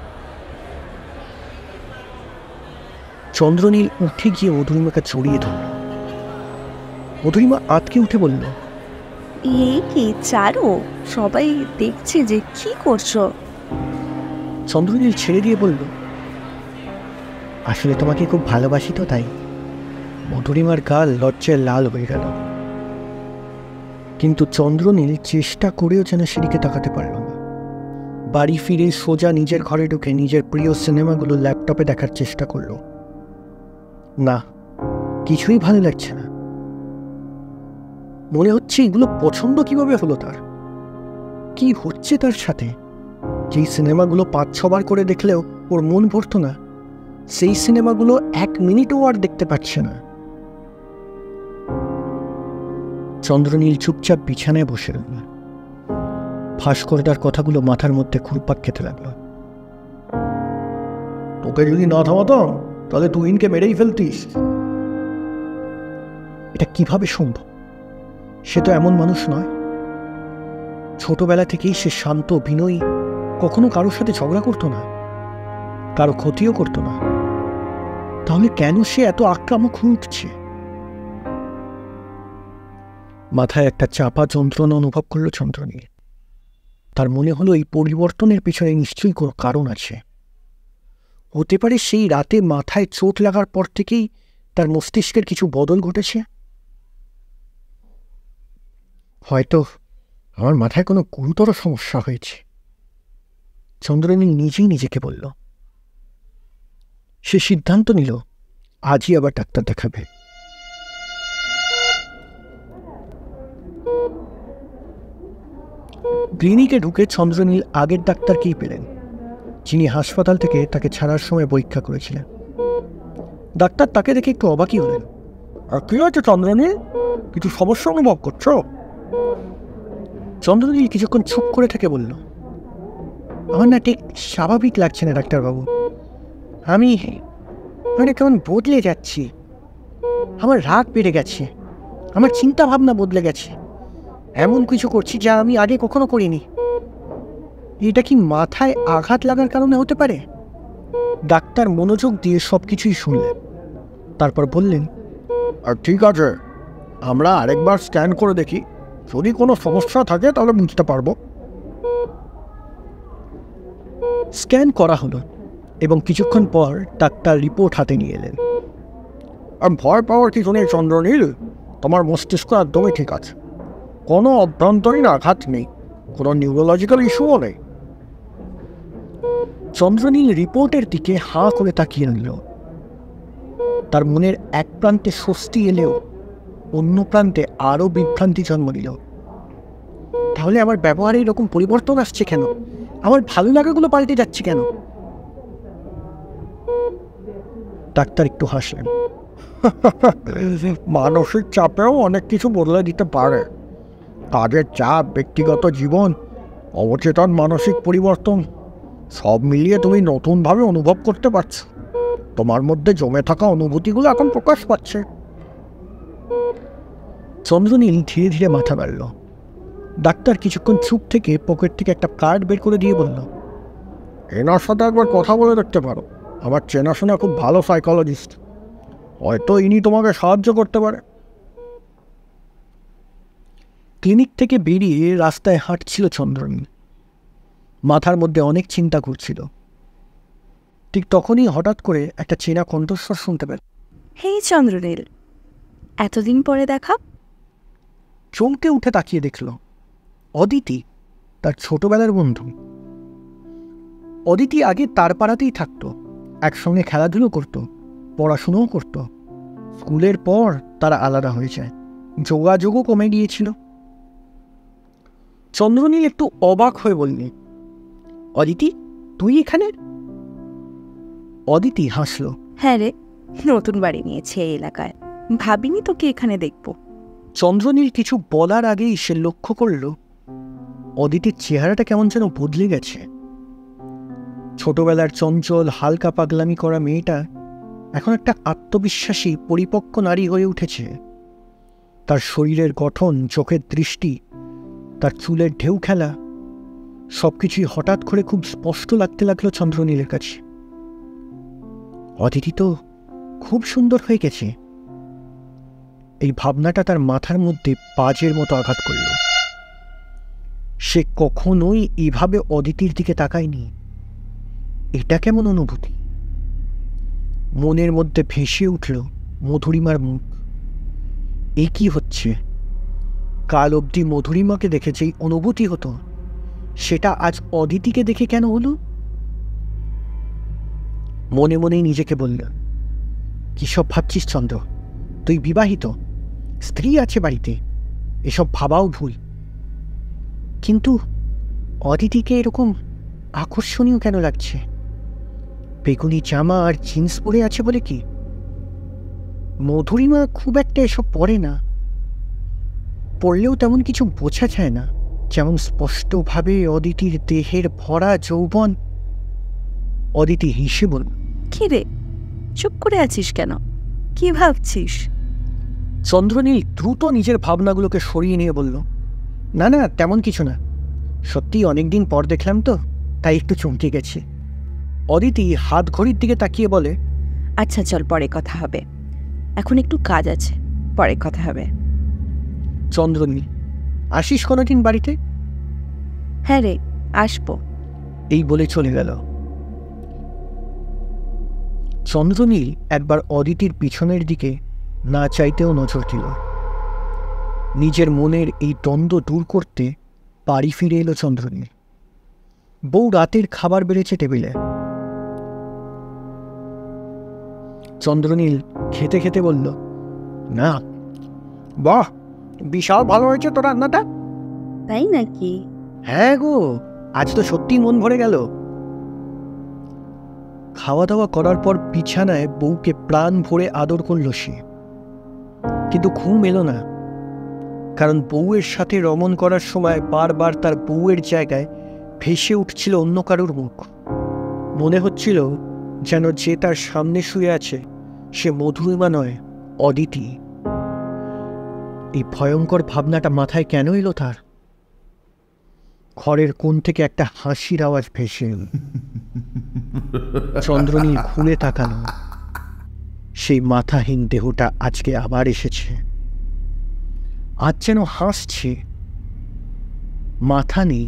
চন্দ্রনীল উঠে গিয়ে মধুরিমাকে জড়িয়ে ধরল। মধুরিমা আঁতকে উঠে বলল, এই কি চারু, সবাই দেখছে যে কি করছো। চন্দ্রনীল ছেড়ে দিয়ে বলল, আসলে তোমাকে খুব ভালোবাসি তো তাই। মধুরিমার গাল লজ্জায় লাল হয়ে গেল, কিন্তু চন্দ্রনীল চেষ্টা করেও যেন সেদিকে তাকাতে পারল না। বাড়ি ফিরে সোজা নিজের ঘরে ঢুকে নিজের প্রিয় সিনেমাগুলো ল্যাপটপে দেখার চেষ্টা করল। না, কিছুই ভালো লাগছে না। মনে হচ্ছে এগুলো পছন্দ কিভাবে হলো তার, কি হচ্ছে তার সাথে। যেই সিনেমাগুলো 5-6 বার করে দেখলেও ওর মন ভরত না, সেই সিনেমাগুলো 1 মিনিটও আর দেখতে পাচ্ছে না। চন্দ্রনীল চুপচাপ বিছানায় বসে রইল। ভাস্করদার কথাগুলো মাথার মধ্যে ঘুরপাক খেতে লাগলো। তোকে যদি না থামাতাম তাহলে তুই ইনকে মেরেই ফেলতিস। এটা কিভাবে সম্ভব? সে তো এমন মানুষ নয়। ছোটবেলা থেকেই সে শান্ত, বিনয়ী, কখনো কারোর সাথে ঝগড়া করতো না, কারো ক্ষতিও করতো না। তাহলে কেন সে এত আক্রামক হয়ে উঠছে? মাথায় একটা চাপা যন্ত্রণা অনুভব করল চন্দ্রনীল। তার মনে হলো এই পরিবর্তনের পিছনে নিশ্চয়ই কোনো কারণ আছে। হতে পারে সেই রাতে মাথায় চোট লাগার পর থেকেই তার মস্তিষ্কের কিছু বদল ঘটেছে। হয়তো আমার মাথায় কোনো গুরুতর সমস্যা হয়েছে, চন্দ্রনীল নিজেই নিজেকে বলল। সে সিদ্ধান্ত নিল আজই আবার ডাক্তার দেখাবে। ক্লিনিকে ঢুকে চন্দ্রনীল আগের ডাক্তারকেই পেলেন, যিনি হাসপাতাল থেকে তাকে ছাড়ার সময় পরীক্ষা করেছিলেন। ডাক্তার তাকে দেখে একটু অবাকই হলেন। আর কি হয়েছে চন্দ্রনীল, কিছু সমস্যা অনুভব করছো? চন্দ্রনীল কিছুক্ষণ চুপ করে থেকে বলল, আমার না ঠিক স্বাভাবিক লাগছে না ডাক্তারবাবু। আমি কেমন বদলে যাচ্ছি। আমার রাগ বেড়ে গেছে, আমার চিন্তা ভাবনা বদলে গেছে। এমন কিছু করছি যা আমি আগে কখনো করিনি। এটা কি মাথায় আঘাত লাগার কারণে হতে পারে? ডাক্তার মনোযোগ দিয়ে সব কিছুই শুনলেন, তারপর বললেন, আর ঠিক আছে, আমরা আরেকবার স্ক্যান করে দেখি, যদি কোনো সমস্যা থাকে তাহলে বুঝতে পারবো। স্ক্যান করা হলো এবং কিছুক্ষণ পর ডাক্তার রিপোর্ট হাতে নিয়ে এলেন। আর ভয় পাওয়ার কিছু নেই চন্দ্রনীল, তোমার মস্তিষ্ক একদমই ঠিক আছে, কোনো অভ্যন্তরীণ আঘাত নেই, কোনো নিউরোলজিক্যাল ইস্যুও নেই। চন্দ্রনীল রিপোর্টের দিকে হাঁ করে তাকিয়ে নিল। তার মনের এক প্রান্তে স্বস্তি এলেও অন্য প্রান্তে আরও বিভ্রান্তি জন্ম নিল। তাহলে আমার ব্যবহারে এরকম পরিবর্তন আসছে কেন? আমার ভালো লাগাগুলো পাল্টে যাচ্ছে কেন? ডাক্তার একটু হাসলেন। মানসিক চাপেও অনেক কিছু বদলে দিতে পারে। কাজের চাপ, ব্যক্তিগত জীবন, অবচেতন মানসিক পরিবর্তন, সব মিলিয়ে তুমি নতুনভাবে অনুভব করতে পারছো। তোমার মধ্যে জমে থাকা অনুভূতিগুলো এখন প্রকাশ পাচ্ছে। চন্দ্রনীল ধীরে ধীরে মাথা বাড়ল। ডাক্তার কিছুক্ষণ চুপ থেকে পকেট থেকে একটা কার্ড বের করে দিয়ে বলল, এনার সাথে একবার কথা বলে দেখতে পারো, আমার চেনাশোনা খুব ভালো সাইকোলজিস্ট, হয়তো ইনি তোমাকে সাহায্য করতে পারে। ক্লিনিক থেকে বেরিয়ে রাস্তায় হাঁটছিল চন্দ্রনীল। মাথার মধ্যে অনেক চিন্তা ঘুরছিল। ঠিক তখনই হঠাৎ করে একটা চেনা কণ্ঠস্বর শুনতে পেল। হেই চন্দ্রনীল, এতদিন পরে দেখা। চমকে উঠে তাকিয়ে দেখল অদিতি, তার ছোটবেলার বন্ধু। অদিতি আগে তার পাড়াতেই থাকতো, একসঙ্গে খেলাধুলো করত, পড়াশুনোও করত। স্কুলের পর তারা আলাদা হয়ে যায়, যোগাযোগও কমে গিয়েছিল। চন্দ্রনীল একটু অবাক হয়ে বললি, অদিতি তুই এখানে? অদিতি হাসল। হ্যাঁ রে, নতুন বাড়ি নিয়েছে এই এলাকায়, ভাবিনি তোকে এখানে দেখব। চন্দ্রনীল কিছু বলার আগেই সে লক্ষ্য করল অদিতির চেহারাটা কেমন যেন বদলে গেছে। ছোটবেলার চঞ্চল হালকা পাগলামি করা মেয়েটা এখন একটা আত্মবিশ্বাসী পরিপক্ক নারী হয়ে উঠেছে। তার শরীরের গঠন, চোখের দৃষ্টি, তার চুলের ঢেউ খেলা সবকিছুই হঠাৎ করে খুব স্পষ্ট লাগতে লাগলো চন্দ্রনীলের কাছে। অদিতি তো খুব সুন্দর হয়ে গেছে। এই ভাবনাটা তার মাথার মধ্যে বাজের মতো আঘাত করল। সে কখনোই এভাবে অদিতির দিকে তাকায়নি। এটা কেমন অনুভূতি? মনের মধ্যে ভেসে উঠল মধুরিমার মুখ। এ কি হচ্ছে? কাল অবধি মধুরিমাকে দেখে যেই অনুভূতি হতো, সেটা আজ অদিতিকে দেখে কেন হলো? মনে মনেই নিজেকে বলল, কিসব ভাবছিস চন্দ্র? তুই বিবাহিত, স্ত্রী আছে বাড়িতে, এসব ভাবাও ভুল। কিন্তু অদিতিকে এরকম আকর্ষণীয় কেন লাগছে? বেগুনি জামা আর জিন্স পরে আছে বলে কি? মধুরিমা খুব একটা এসব পরে না, পড়লেও তেমন কিছু বোঝা যায় না। যেমন স্পষ্টভাবে অদিতির দেহের ভরা যৌবন। অদিতি হেসে বলল, কি রে, চুপ করে আছিস কেন? কি ভাবছিস? চন্দ্রনীল দ্রুত নিজের ভাবনাগুলোকে সরিয়ে নিয়ে বলল, না না, তেমন কিছু না। সত্যি অনেকদিন পর দেখলাম তো, তাই একটু চমকে গেছি। অদিতি হাত ঘড়ির দিকে তাকিয়ে বলে, আচ্ছা চল, পরে কথা হবে, এখন একটু কাজ আছে, পরে কথা হবে। চন্দ্রনীল, আসিস কোনোদিন বাড়িতে? হ্যাঁ রে, আসবো। এই বলে চলে গেল। চন্দ্রনীল একবার অদিতির পিছনের দিকে না চাইতেও নজর দিল। নিজের মনের এই দ্বন্দ্ব দূর করতে বাড়ি ফিরে এলো চন্দ্রনীল। বউ রাতের খাবার বেড়েছে টেবিলে। চন্দ্রনীল খেতে খেতে বলল, না, বাহ, বিশাল ভালো হয়েছে তোর রান্নাটা। তাই নাকি? হ্যাঁ গো, আজ তো সত্যি মন ভরে গেল। খাওয়া দাওয়া করার পর বিছানায় বউকে প্রাণ ভরে আদর করল সে। কিন্তু ঘুম এলো না, কারণ বউয়ের সাথে রমণ করার সময় বারবার তার বউয়ের জায়গায় ভেসে উঠছিল অন্য কারুর মুখ। মনে হচ্ছিল যেন যে তার সামনে শুয়ে আছে সে মধুরিমা নয়, অদিতি। এই ভয়ঙ্কর ভাবনাটা মাথায় কেন এলো তার? ঘরের কোণ থেকে একটা হাসির আওয়াজ ভেসে এল। চন্দ্রনীল ঘুরে তাকালো। সেই মাথাহীন দেহটা আজকে আবার এসেছে। আজ যেন হাসছে। মাথা নেই,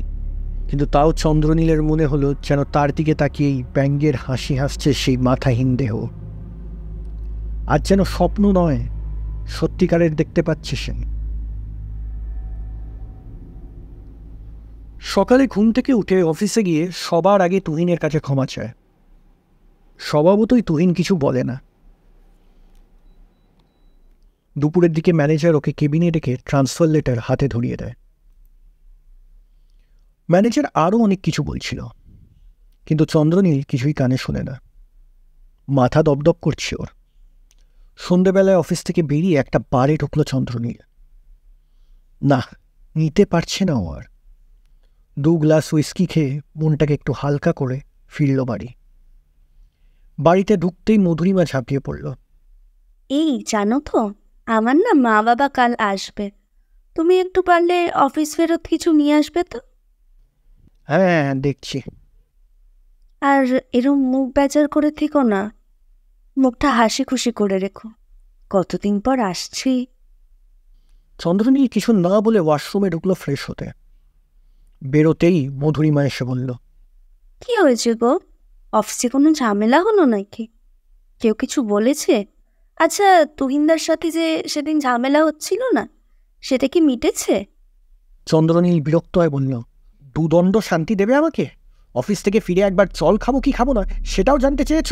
কিন্তু তাও চন্দ্রনীলের মনে হলো যেন তার দিকে তাকিয়েই ব্যঙ্গের হাসি হাসছে সেই মাথাহীন দেহ। আজ যেন স্বপ্ন নয়, সত্যিকারের দেখতে পাচ্ছে সে। সকালে ঘুম থেকে উঠে অফিসে গিয়ে সবার আগে তুহিনের কাছে ক্ষমা চায়। স্বভাবতই তুহিন কিছু বলে না। দুপুরের দিকে ম্যানেজার ওকে কেবিনে ডেকে ট্রান্সফার লেটার হাতে ধরিয়ে দেয়। ম্যানেজার আরও অনেক কিছু বলছিল, কিন্তু চন্দ্রনীল কিছুই কানে শোনে না। মাথা দপদপ করছে ওর। সন্ধ্যেবেলায় অফিস থেকে বেরিয়ে একটা বারে ঢুকল চন্দ্রনীল। না, নিতে পারছে না ও আর। 2 গ্লাস হুইস্কি খেয়ে মনটাকে একটু হালকা করে ফিরল বাড়ি। বাড়িতে ঢুকতেই মধুরিমা ঝাঁপিয়ে পড়ল। এই জানো তো, আমার না মা বাবা কাল আসবে। তুমি একটু পারলে অফিস ফেরত কিছু নিয়ে আসবে তো। হ্যাঁ, দেখছি। আর এরম মুখ বেজার করে থেকো না, মুখটা হাসি খুশি করে রেখো। কতদিন পর আসছি। চন্দ্রনীল কিছু না বলে ওয়াশরুমে ঢুকলো ফ্রেশ হতে। বেরোতেই মধুরিমা এসে বলল, কি হয়েছে গো? অফিসে কোনো ঝামেলা হলো নাকি? কেউ কিছু বলেছে? আচ্ছা, তুহিনদার সাথে যে সেদিন ঝামেলা হচ্ছিল না, সেটা কি মিটেছে? চন্দ্রনীল বিরক্ত হয়ে বলল, দুদণ্ড শান্তি দেবে আমাকে? অফিস থেকে ফিরে একবার জল খাবো কি খাবো না সেটাও জানতে চেয়েছ?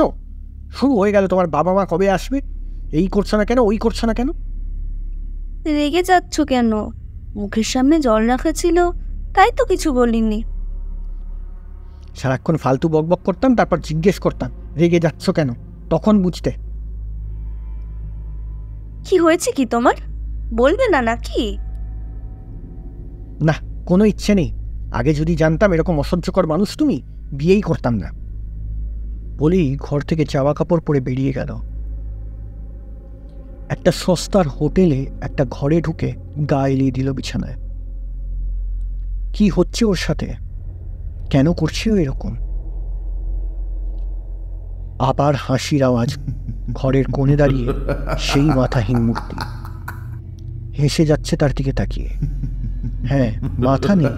শুরু হয়ে গেল তোমার বাবা মা কবে আসবে, এই করছো না কেন, ওই করছো না কেন। রেগে যাচ্ছ কেন? মুখের সামনে জল রাখা ছিল, তাই তো কিছু বলিনি। সারাক্ষণ ফালতু বকবক করতাম, তারপর জিজ্ঞেস করতাম রেগে যাচ্ছ কেন? তখন বুঝতে। কি হয়েছে কি তোমার? বলবে না নাকি? না, কোনো ইচ্ছে নেই। আগে যদি জানতাম এরকম অসহ্যকর মানুষ তুমি, বিয়েই করতাম না। বলেই ঘর থেকে জামা কাপড় পরে বেরিয়ে গেল। একটা সস্তার হোটেলে একটা ঘরে ঢুকে গা এলিয়ে দিল বিছানায়। কি হচ্ছে ওর সাথে? কেন করছে ও এরকম? আবার হাসির আওয়াজ। ঘরের কোণে দাঁড়িয়ে সেই মাথাহীন মূর্তি হেসে যাচ্ছে তার দিকে তাকিয়ে। হ্যাঁ, মাথা নেই,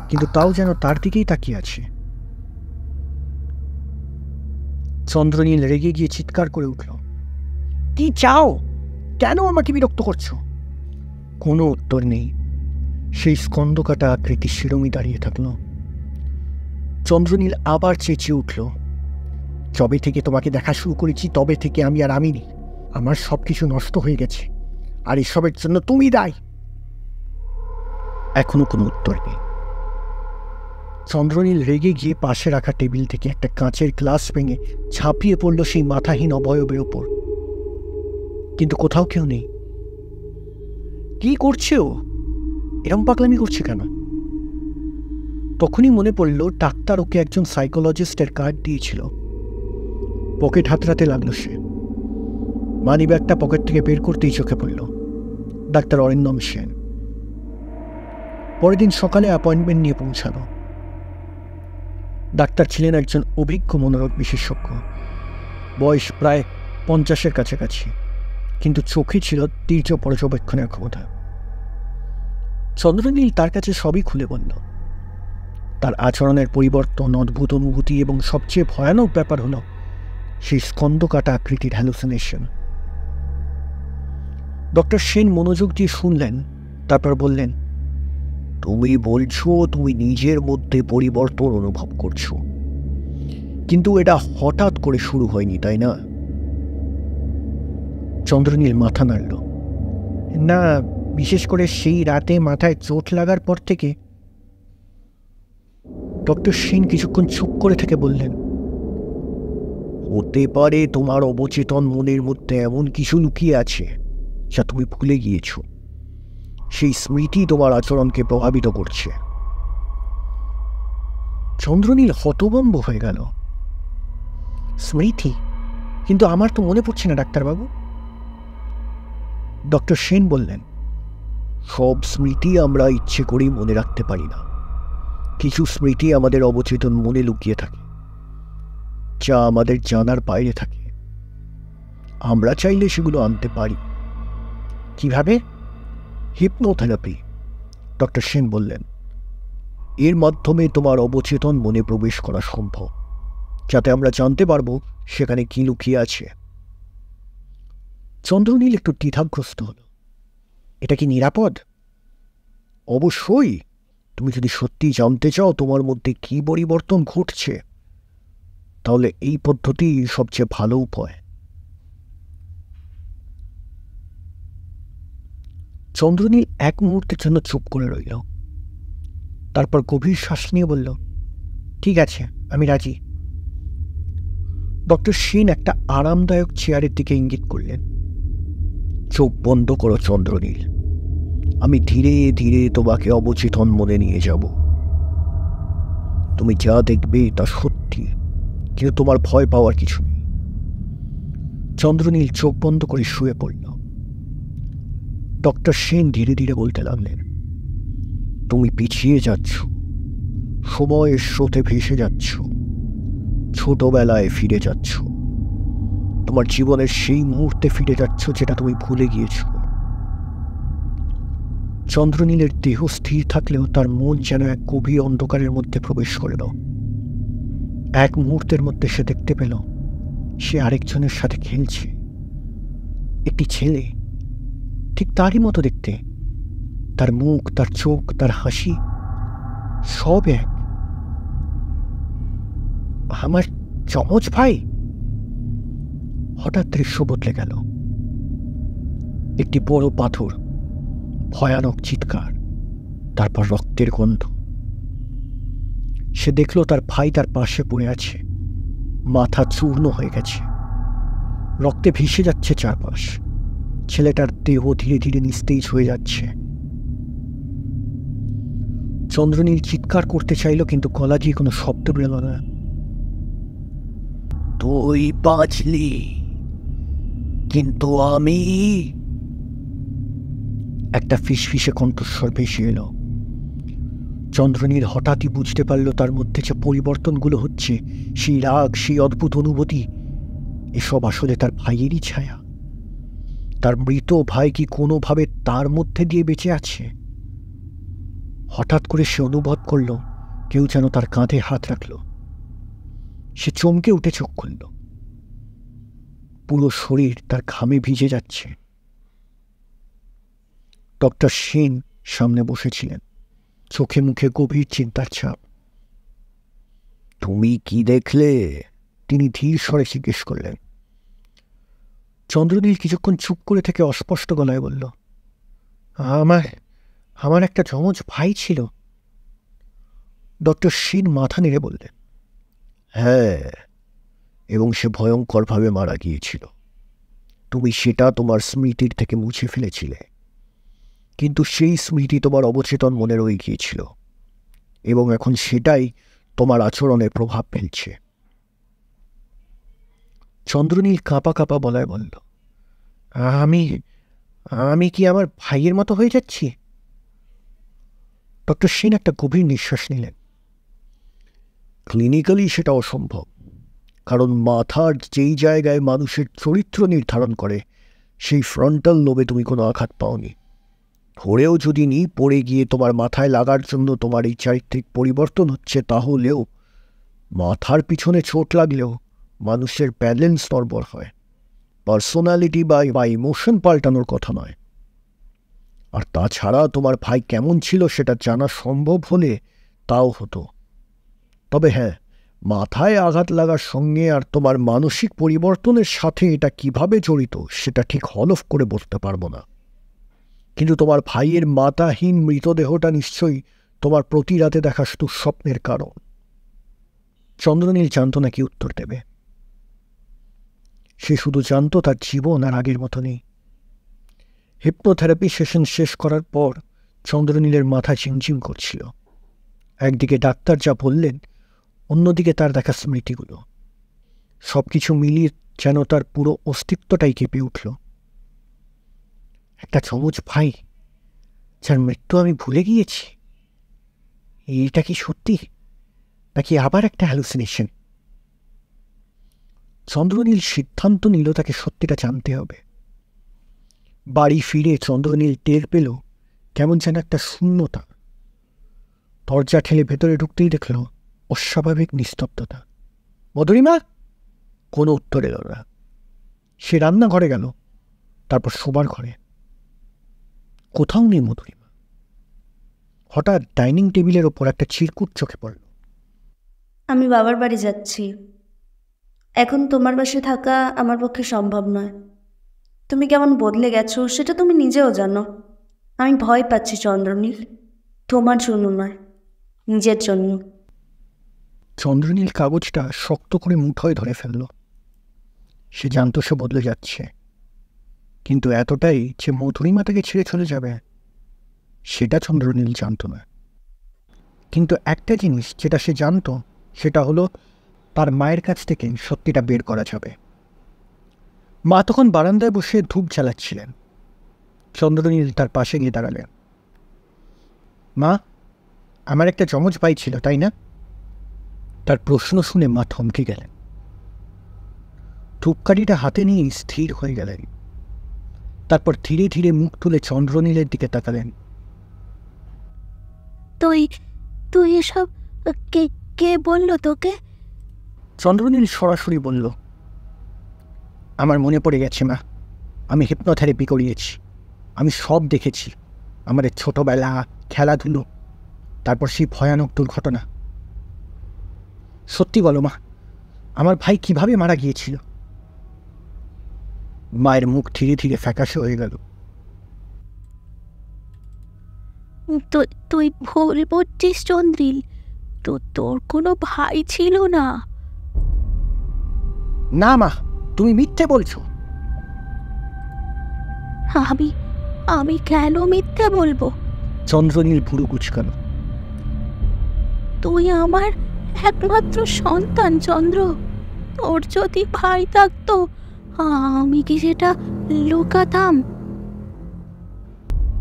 কিন্তু তাও যেন তার দিকেই তাকিয়ে আছে। চন্দ্রনীল রেগে গিয়ে চিৎকার করে উঠল, কি চাও? কেন আমাকে বিরক্ত করছো? কোনো উত্তর নেই। সেই স্কন্দকাটা আকৃতির শিরোমণি দাঁড়িয়ে থাকল। চন্দ্রনীল আবার চেঁচিয়ে উঠল, যবে থেকে তোমাকে দেখা শুরু করেছি তবে থেকে আমি আর আমি নেই। আমার সব কিছু নষ্ট হয়ে গেছে, আর এসবের জন্য তুমি দায়ী। এখনো কোনো উত্তর নেই। চন্দ্রনীল রেগে গিয়ে পাশে রাখা টেবিল থেকে একটা কাঁচের গ্লাস ভেঙে ঝাঁপিয়ে পড়ল সেই মাথাহীন অবয়বের ওপর, কিন্তু কোথাও কেউ নেই। কি করছে ও? এরম পাগলামি করছে কেন? তখনই মনে পড়ল ডাক্তার ওকে একজন সাইকোলজিস্টের কার্ড দিয়েছিল। পকেট হাতড়াতে লাগলো সে। মানিব্যাগটা পকেট থেকে বের করতেই চোখে পড়ল ডাক্তার অরিন্দম সেন। পরের দিন সকালে অ্যাপয়েন্টমেন্ট নিয়ে পৌঁছানো। ডাক্তার ছিলেন একজন অভিজ্ঞ মনোরোগ বিশেষজ্ঞ। বয়স প্রায় 50-এর কাছাকাছি, কিন্তু চোখে ছিল তীর্য পর্যবেক্ষণের ক্ষমতা। চন্দ্রনীল তার কাছে সবই খুলে বলল। তার আচরণের পরিবর্তন, অদ্ভুত অনুভূতি এবং সবচেয়ে ভয়ানক ব্যাপার হলো সেই স্কন্দকাটা আকৃতির হ্যালুসিনেশন। ডক্টর সেন মনোযোগ দিয়ে শুনলেন, তারপর বললেন, তুমি বলছো তুমি নিজের মধ্যে পরিবর্তন অনুভব করছো, কিন্তু এটা হঠাৎ করে শুরু হয়নি, তাই না? চন্দ্রনীল মাথা নাড়ল। না, বিশেষ করে সেই রাতে মাথায় চোট লাগার পর থেকে। ডক্টর সেন কিছুক্ষণ চুপ করে থেকে বললেন, হতে পারে তোমার অবচেতন মনের মধ্যে এমন কিছু লুকিয়ে আছে যা তুমি ভুলে গিয়েছ। সেই স্মৃতি তোমার আচরণকে প্রভাবিত করছে। চন্দ্রনীল হতভম্ব হয়ে গেল। স্মৃতি? কিন্তু আমার তো মনে পড়ছে না ডাক্তারবাবু। ডক্টর সেন বললেন, সব স্মৃতি আমরা ইচ্ছে করেই মনে রাখতে পারি না। কিছু স্মৃতি আমাদের অবচেতন মনে লুকিয়ে থাকে, যা আমাদের জানার বাইরে থাকে। আমরা চাইলে সেগুলো আনতে পারি। কিভাবে? হিপনোথেরাপি, ডক্টর সেন বললেন। এর মাধ্যমে তোমার অবচেতন মনে প্রবেশ করা সম্ভব, যাতে আমরা জানতে পারবো সেখানে কি লুকিয়ে আছে। চন্দ্রনীল একটু দ্বিধাগ্রস্ত হল। এটা কি নিরাপদ? অবশ্যই। তুমি যদি সত্যি জানতে চাও তোমার মধ্যে কি পরিবর্তন ঘটছে, তাহলে এই পদ্ধতি সবচেয়ে ভালো উপায়। চন্দ্রনীল এক মুহূর্তের জন্য চুপ করে রইল, তারপর গভীর শ্বাস নিয়ে বলল, ঠিক আছে, আমি রাজি। ডক্টর সেন একটা আরামদায়ক চেয়ারের দিকে ইঙ্গিত করলেন। চোখ বন্ধ করো চন্দ্রনীল, আমি ধীরে ধীরে তোমাকে অবচেতন মনে নিয়ে যাব। তুমি যা দেখবে তা সত্যি, কিন্তু তোমার ভয় পাওয়ার কিছু নেই। চন্দ্রনীল চোখ বন্ধ করে শুয়ে পড়ল। ডক্টর সেন ধীরে ধীরে বলতে লাগলেন, তুমি পিছিয়ে যাচ্ছ, সময়ের স্রোতে ভেসে যাচ্ছ, ছোটবেলায় ফিরে যাচ্ছ। তোমার জীবনের সেই মুহূর্তে ফিরে যাচ্ছ যেটা তুমি ভুলে গিয়েছ। চন্দ্রনীলের দেহ স্থির থাকলেও তার মন যেন এক গভীর অন্ধকারের মধ্যে প্রবেশ করল। এক মুহূর্তের মধ্যে সে দেখতে পেল সে আরেকজনের সাথে খেলছে। একটি ছেলে, ঠিক তারই মতো দেখতে। তার মুখ, তার চোখ, তার হাসি সব এক। আমার যমজ ভাই। হঠাৎ দৃশ্য বদলে গেল। একটি বড় পাথর, ভয়ানক চিৎকার, তারপর রক্তের গন্ধ। সে দেখল তার ভাই তার পাশে পড়ে আছে, মাথা চূর্ণ হয়ে গেছে, রক্তে ভেসে যাচ্ছে চারপাশ। ছেলেটার দেহ ধীরে ধীরে নিস্তেজ হয়ে যাচ্ছে। চন্দ্রনীল চিৎকার করতে চাইল, কিন্তু গলা দিয়ে কোনো শব্দ বেরোল না। তুই বাঁচলি, কিন্তু আমি, একটা ফিসফিসে কণ্ঠস্বর ভেসে এলো। চন্দ্রনীল হঠাৎই বুঝতে পারল তার মধ্যে যে পরিবর্তনগুলো হচ্ছে, সেই রাগ, সেই অদ্ভুত অনুভূতি, এসব আসলে তার ভাইয়েরই ছায়া। তার মৃত ভাই কি কোনোভাবে তার মধ্যে দিয়ে বেঁচে আছে? হঠাৎ করে সে অনুভব করল কেউ যেন তার কাঁধে হাত রাখল। সে চমকে উঠে চোখ খুলল। পুরো শরীর তার ঘামে ভিজে যাচ্ছে। ডক্টর সেন সামনে বসেছিলেন, চোখে মুখে গভীর চিন্তার ছাপ। তুমি কি দেখলে? তিনি ধীর স্বরে জিজ্ঞেস করলেন। চন্দ্রনীল কিছুক্ষণ চুপ করে থেকে অস্পষ্ট গলায় বলল, আমার একটা যমজ ভাই ছিল। ডক্টর সেন মাথা নেড়ে বললেন, হ্যাঁ, এবং সে ভয়ঙ্করভাবে মারা গিয়েছিল। তুমি সেটা তোমার স্মৃতির থেকে মুছে ফেলেছিলে, কিন্তু সেই স্মৃতি তোমার অবচেতন মনে রয়ে গিয়েছিল, এবং এখন সেটাই তোমার আচরণে প্রভাব ফেলছে। চন্দ্রনীল কাঁপা কাঁপা বলায় বলল, আমি কি আমার ভাইয়ের মতো হয়ে যাচ্ছি? ডক্টর সেন একটা গভীর নিঃশ্বাস নিলেন। ক্লিনিক্যালি সেটা অসম্ভব, কারণ মাথার যেই জায়গায় মানুষের চরিত্র নির্ধারণ করে সেই ফ্রন্টাল লোবে তুমি কোনো আঘাত পাওনি। ধরেও যদি নি পড়ে গিয়ে তোমার মাথায় লাগার জন্য তোমার এই চারিত্রিক পরিবর্তন হচ্ছে, তাহলেও মাথার পিছনে চোট লাগলেও মানুষের ব্যালেন্স নড়বড় হয়। পার্সোনালিটি বা ইমোশন পাল্টানোর কথা নয়। আর তাছাড়া তোমার ভাই কেমন ছিল সেটা জানা সম্ভব হলে তাও হতো। তবে হ্যাঁ, মাথায় আঘাত লাগার সঙ্গে আর তোমার মানসিক পরিবর্তনের সাথে এটা কিভাবে জড়িত সেটা ঠিক হলফ করে বলতে পারবো না। কিন্তু তোমার ভাইয়ের মাতাহীন মৃতদেহটা নিশ্চয়ই তোমার প্রতি রাতে দেখা দুঃস্বপ্নের কারণ। চন্দ্রনীল জানত না কি উত্তর দেবে। সে শুধু জানত তার জীবন আর আগের মতো নেই। হিপনোথেরাপি সেশন শেষ করার পর চন্দ্রনীলের মাথা ঝিমঝিম করছিল। একদিকে ডাক্তার যা বললেন, অন্যদিকে তার দেখা স্মৃতিগুলো, সব কিছু মিলিয়ে যেন তার পুরো অস্তিত্বটাই কেঁপে উঠল। একটা যমজ ভাই যার মৃত্যু আমি ভুলে গিয়েছি, এটা কি সত্যি নাকি আবার একটা হ্যালুসিনেশন? চন্দ্রনীল সিদ্ধান্ত নিল তাকে সত্যিটা জানতে হবে। বাড়ি ফিরে চন্দ্রনীল টের পেল কেমন যেন একটা শূন্যতা। দরজা ঠেলে ভেতরে ঢুকতেই দেখল অস্বাভাবিক নিস্তব্ধতা। মধুরিমা? কোনো উত্তর এল না। সে রান্নাঘরে গেল, তারপর শোবার ঘরে। কোথাও নেই মধুরিমা। হঠাৎ ডাইনিং টেবিলের ওপর একটা চিরকুট চোখে পড়ল। আমি বাবার বাড়ি যাচ্ছি। এখন তোমার বাসায় থাকা আমার পক্ষে সম্ভব নয়। তুমি কেমন বদলে গেছো সেটা তুমি নিজেও জানো। আমি ভয় পাচ্ছি চন্দ্রনীল, তোমার জন্য নয়, নিজের জন্য। চন্দ্রনীল কাগজটা শক্ত করে মুঠোয় ধরে ফেলল। সে জানত সে বদলে যাচ্ছে, কিন্তু এতটাই যে মধুরিমা তাকে ছেড়ে চলে যাবে সেটা চন্দ্রনীল জানত না। কিন্তু একটা জিনিস যেটা সে জানত সেটা হলো তার মায়ের কাছ থেকে সত্যিটা বের করা যাবে। মা তখন বারান্দায় বসে ধূপ জ্বালাচ্ছিলেন। চন্দ্রনীল তার পাশে গিয়ে দাঁড়ালেন। মা, আমার একটা যমজ ভাই ছিল, তাই না? তার প্রশ্ন শুনে মা থমকে গেলেন। ধূপকাঠিটা হাতে নিয়ে স্থির হয়ে গেলেন। তারপর ধীরে ধীরে মুখ তুলে চন্দ্রনীলের দিকে তাকালেন। তুই এসব কে বললো তোকে? চন্দ্রনীল সরাসরি বলল, আমার মনে পড়ে গেছে মা, আমি হিপনোথেরাপি করিয়েছি, আমি সব দেখেছি, আমাদের ছোটবেলা, খেলাধুলো, তারপর সেই ভয়ানক দুর্ঘটনা। সত্যি বলো মা, আমার ভাই কিভাবে মারা গিয়েছিল? মায়ের মুখ ধীরে ধীরে ফ্যাকাশে হয়ে গেল। তুই ভুল বলছিস চন্দ্রিল, তোর কোনো ভাই ছিল না। না মা, তুমি মিথ্যে বলছো। আমি কেন মিথ্যে বলবো? চন্দ্রনীল ভুরু কুচকালো। তুই আমার একমাত্র সন্তান চন্দ্র। তোর যদি ভাই থাকতো আমি কি সেটা লুকাতাম?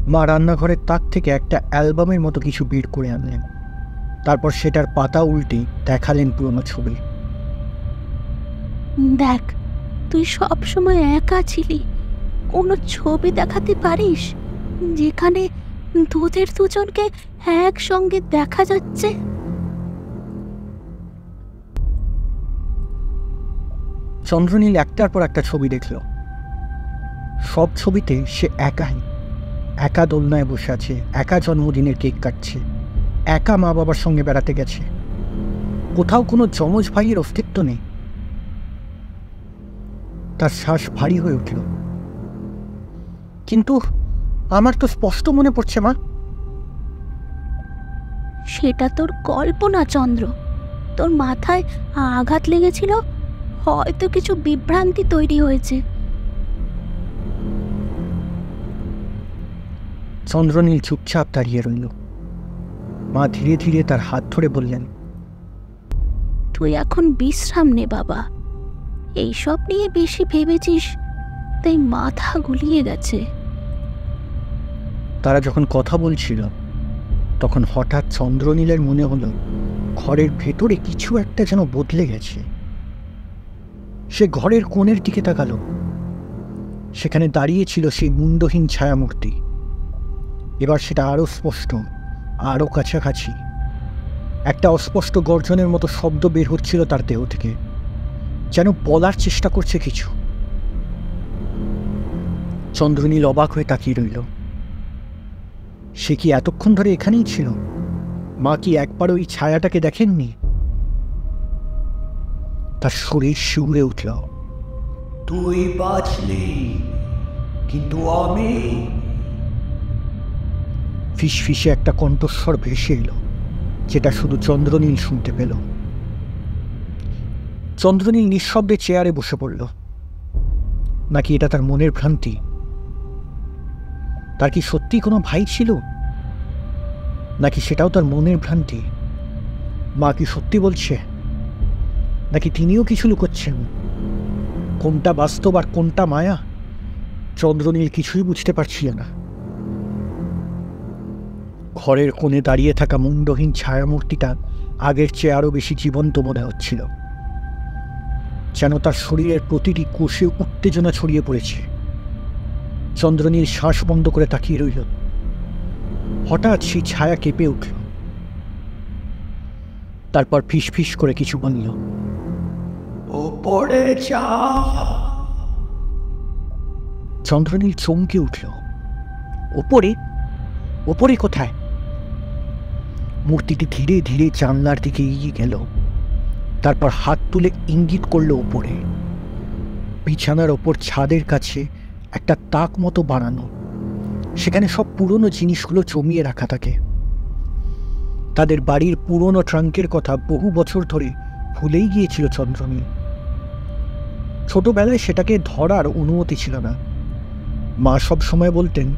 মা রান্নাঘরের তাক থেকে একটা অ্যালবামের মতো কিছু বের করে আনলেন। তারপর সেটার পাতা উল্টে দেখালেন পুরনো ছবি। দেখ, তুই সব সময় একা ছিলি। কোনো ছবি দেখাতে পারিস যেখানে তোদের দুজনকে একসঙ্গে দেখা যাচ্ছে? চন্দ্রনীল একটার পর একটা ছবি দেখল। সব ছবিতে সে একা দোলনায় বসে আছে, একা জন্মদিনের কেক কাটছে, একা মা বাবার সঙ্গে বেড়াতে গেছে। কোথাও কোনো যমজ ভাইয়ের অস্তিত্ব নেই। তার শ্বাস ভারী হয়ে উঠল। কিন্তু আমার তো স্পষ্ট মনে পড়ছে মা। সেটা তোর কল্পনা চন্দ্র। তোর মাথায় আঘাত লেগেছিল, হয়তো কিছু বিভ্রান্তি তৈরি হয়েছে। চন্দ্রনীল চুপচাপ দাঁড়িয়ে রইল। মা ধীরে ধীরে তার হাত ধরে বললেন, তুই এখন বিশ্রাম নে বাবা। এইসব নিয়ে বেশি ভেবেছিস তাই মাথা গুলিয়ে গেছে। তারা যখন কথা বলছিল তখন হঠাৎ চন্দ্রনীলের মনে হলো ঘরের ভেতরে কিছু একটা যেন বদলে গেছে। সে ঘরের কোণের দিকে তাকালো। সেখানে দাঁড়িয়ে ছিল সেই মুন্ডহীন ছায়ামূর্তি। এবার সেটা আরো স্পষ্ট, আরো কাছাকাছি। একটা অস্পষ্ট গর্জনের মতো শব্দ বের হচ্ছিল তার দেহ থেকে, যেন বলার চেষ্টা করছে কিছু। চন্দ্রনীল অবাক হয়ে তাকিয়ে রইল। সে কি এতক্ষণ ধরে এখানেই ছিল? মা কি একবার ওই ছায়াটাকে দেখেননি? তার শরীর শিউরে উঠল। তুই বাঁচলি, কিন্তু আমি। ফিসফিসে একটা কণ্ঠস্বর ভেসে এলো, যেটা শুধু চন্দ্রনীল শুনতে পেল। চন্দ্রনীল নিঃশব্দে চেয়ারে বসে পড়ল। নাকি এটা তার মনের ভ্রান্তি? তার কি সত্যি কোনো ভাই ছিল, নাকি সেটাও তার মনের ভ্রান্তি? মা কি সত্যি বলছে, নাকি তিনিও কিছু লুকোচ্ছেন? কোনটা বাস্তব আর কোনটা মায়া? চন্দ্রনীল কিছুই বুঝতে পারছিল না। ঘরের কোণে দাঁড়িয়ে থাকা মুন্ডহীন ছায়ামূর্তিটা আগের চেয়ে আরো বেশি জীবন্ত মনে হচ্ছিল। যেন তার শরীরের প্রতিটি কোষে উত্তেজনা ছড়িয়ে পড়েছে। চন্দ্রনীল শ্বাস বন্ধ করে তাকিয়ে রইল। হঠাৎ সেই ছায়া কেঁপে উঠল। তারপর ফিস করে কিছু বলল। ওপরে যা। চন্দ্রনীল চমকে উঠল। ওপরে? ওপরে কোথায়? মূর্তিটি ধীরে ধীরে জানলার দিকে এগিয়ে গেল। তারপর হাত তুলে ইঙ্গিত করল ওপরে। বিছানার ওপর ছাদের কাছে একটা তাক মতো বানানো। সেখানে সব পুরনো জিনিসগুলো জমিয়ে রাখা থাকে। তাদের বাড়ির পুরনো ট্রাঙ্কের কথা বহু বছর ধরে ভুলেই গিয়েছিল চন্দ্রনীল। ছোটবেলায় সেটাকে ধরার অনুমতি ছিল না। মা সব সময় বলতেন,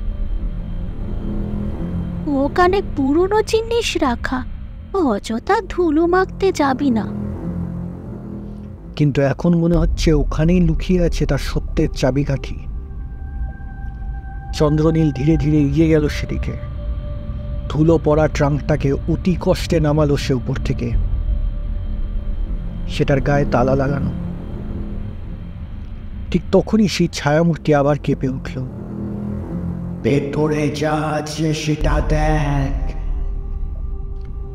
ওখানে পুরনো জিনিস রাখা, অযথা ধুলো মাখতে যাবি না। কিন্তু এখন মনে হচ্ছে ওখানেই লুকিয়ে আছে তার সত্যের চাবিকাঠি। চন্দ্রনীল ধীরে ধীরে এগিয়ে গেল সেদিকে। ধুলো পড়া ট্রাঙ্কটাকে অতি কষ্টে নামালো সে উপর থেকে। সেটার গায়ে তালা লাগানো। ঠিক তখনই সেই ছায়ামূর্তি আবার কেঁপে উঠল। ভেতরে যা আছে সেটা দেখ।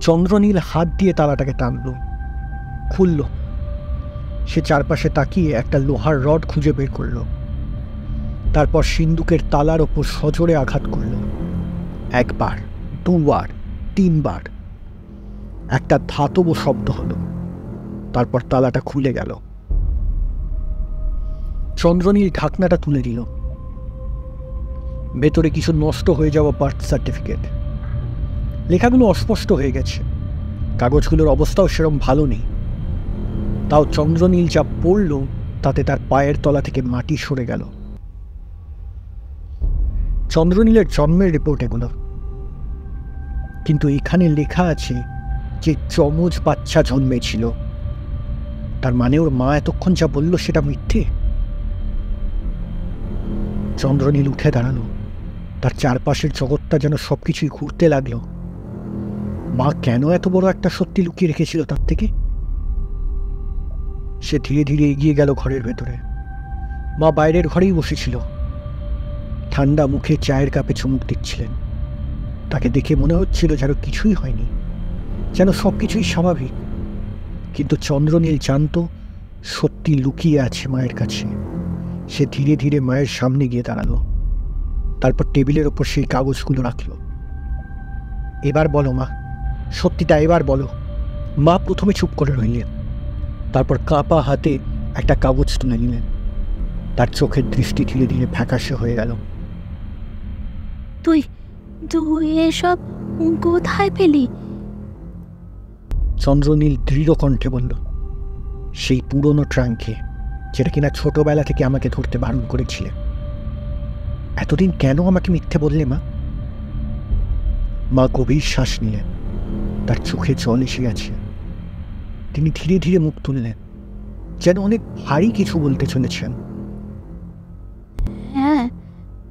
চন্দ্রনীল হাত দিয়ে তালাটাকে টানল, খুলল। সে চারপাশে তাকিয়ে একটা লোহার রড খুঁজে বের করল। তারপর সিন্দুকের তালার ওপর সজোরে আঘাত করল। একবার, দুবার, তিনবার। একটা ধাতব শব্দ হলো। তারপর তালাটা খুলে গেল। চন্দ্রনীল ঢাকনাটা তুলে দিল। ভেতরে কিছু নষ্ট হয়ে যাওয়া বার্থ সার্টিফিকেট। লেখাগুলো অস্পষ্ট হয়ে গেছে। কাগজগুলোর অবস্থাও সেরকম ভালো নেই। তাও চন্দ্রনীল যা পড়ল তাতে তার পায়ের তলা থেকে মাটি সরে গেল। চন্দ্রনীলের জন্মের রিপোর্ট এগুলো, কিন্তু এখানে লেখা আছে যে যমজ বাচ্চা জন্মেছিল। তার মানে ওর মা এতক্ষণ যা বলল সেটা মিথ্যে। চন্দ্রনীল উঠে দাঁড়ালো। তার চারপাশের জগৎটা যেন সবকিছুই ঘুরতে লাগলো। মা কেন এত বড় একটা সত্যি লুকিয়ে রেখেছিল তার থেকে? সে ধীরে ধীরে এগিয়ে গেল ঘরের ভেতরে। মা বাইরের ঘরেই বসেছিল, ঠান্ডা মুখে চায়ের কাপে চুমুক দিচ্ছিলেন। তাকে দেখে মনে হচ্ছিল যেন কিছুই হয়নি, যেন সবকিছুই স্বাভাবিক। কিন্তু চন্দ্রনীল জানত সত্যি লুকিয়ে আছে মায়ের কাছে। সে ধীরে ধীরে মায়ের সামনে গিয়ে দাঁড়ালো। তারপর টেবিলের ওপর সেই কাগজগুলো রাখল। এবার বলো মা, সত্যিটা এবার বলো। মা প্রথমে চুপ করে রইলেন, তারপর কাঁপা হাতে একটা কাগজ তুলে নিলেন। তার চোখের দৃষ্টি ধীরে ধীরে ফ্যাকাশে হয়ে গেল। তুই তুই এসব কোথায় পেলি? চন্দ্রনীল দৃঢ় কণ্ঠে বলল, সেই পুরনো ট্রাঙ্কে, যেটা কিনা ছোটবেলা থেকে আমাকে ধরতে বারণ করেছিলে। এতদিন কেন আমাকে মিথ্যে বললে মা? মা গভীর শ্বাস নিলেন। তার চোখে জল এসে গেছে। তিনি ধীরে ধীরে মুখ তুললেন, যেন অনেক ভারী কিছু বলতে চলেছেন। হ্যাঁ,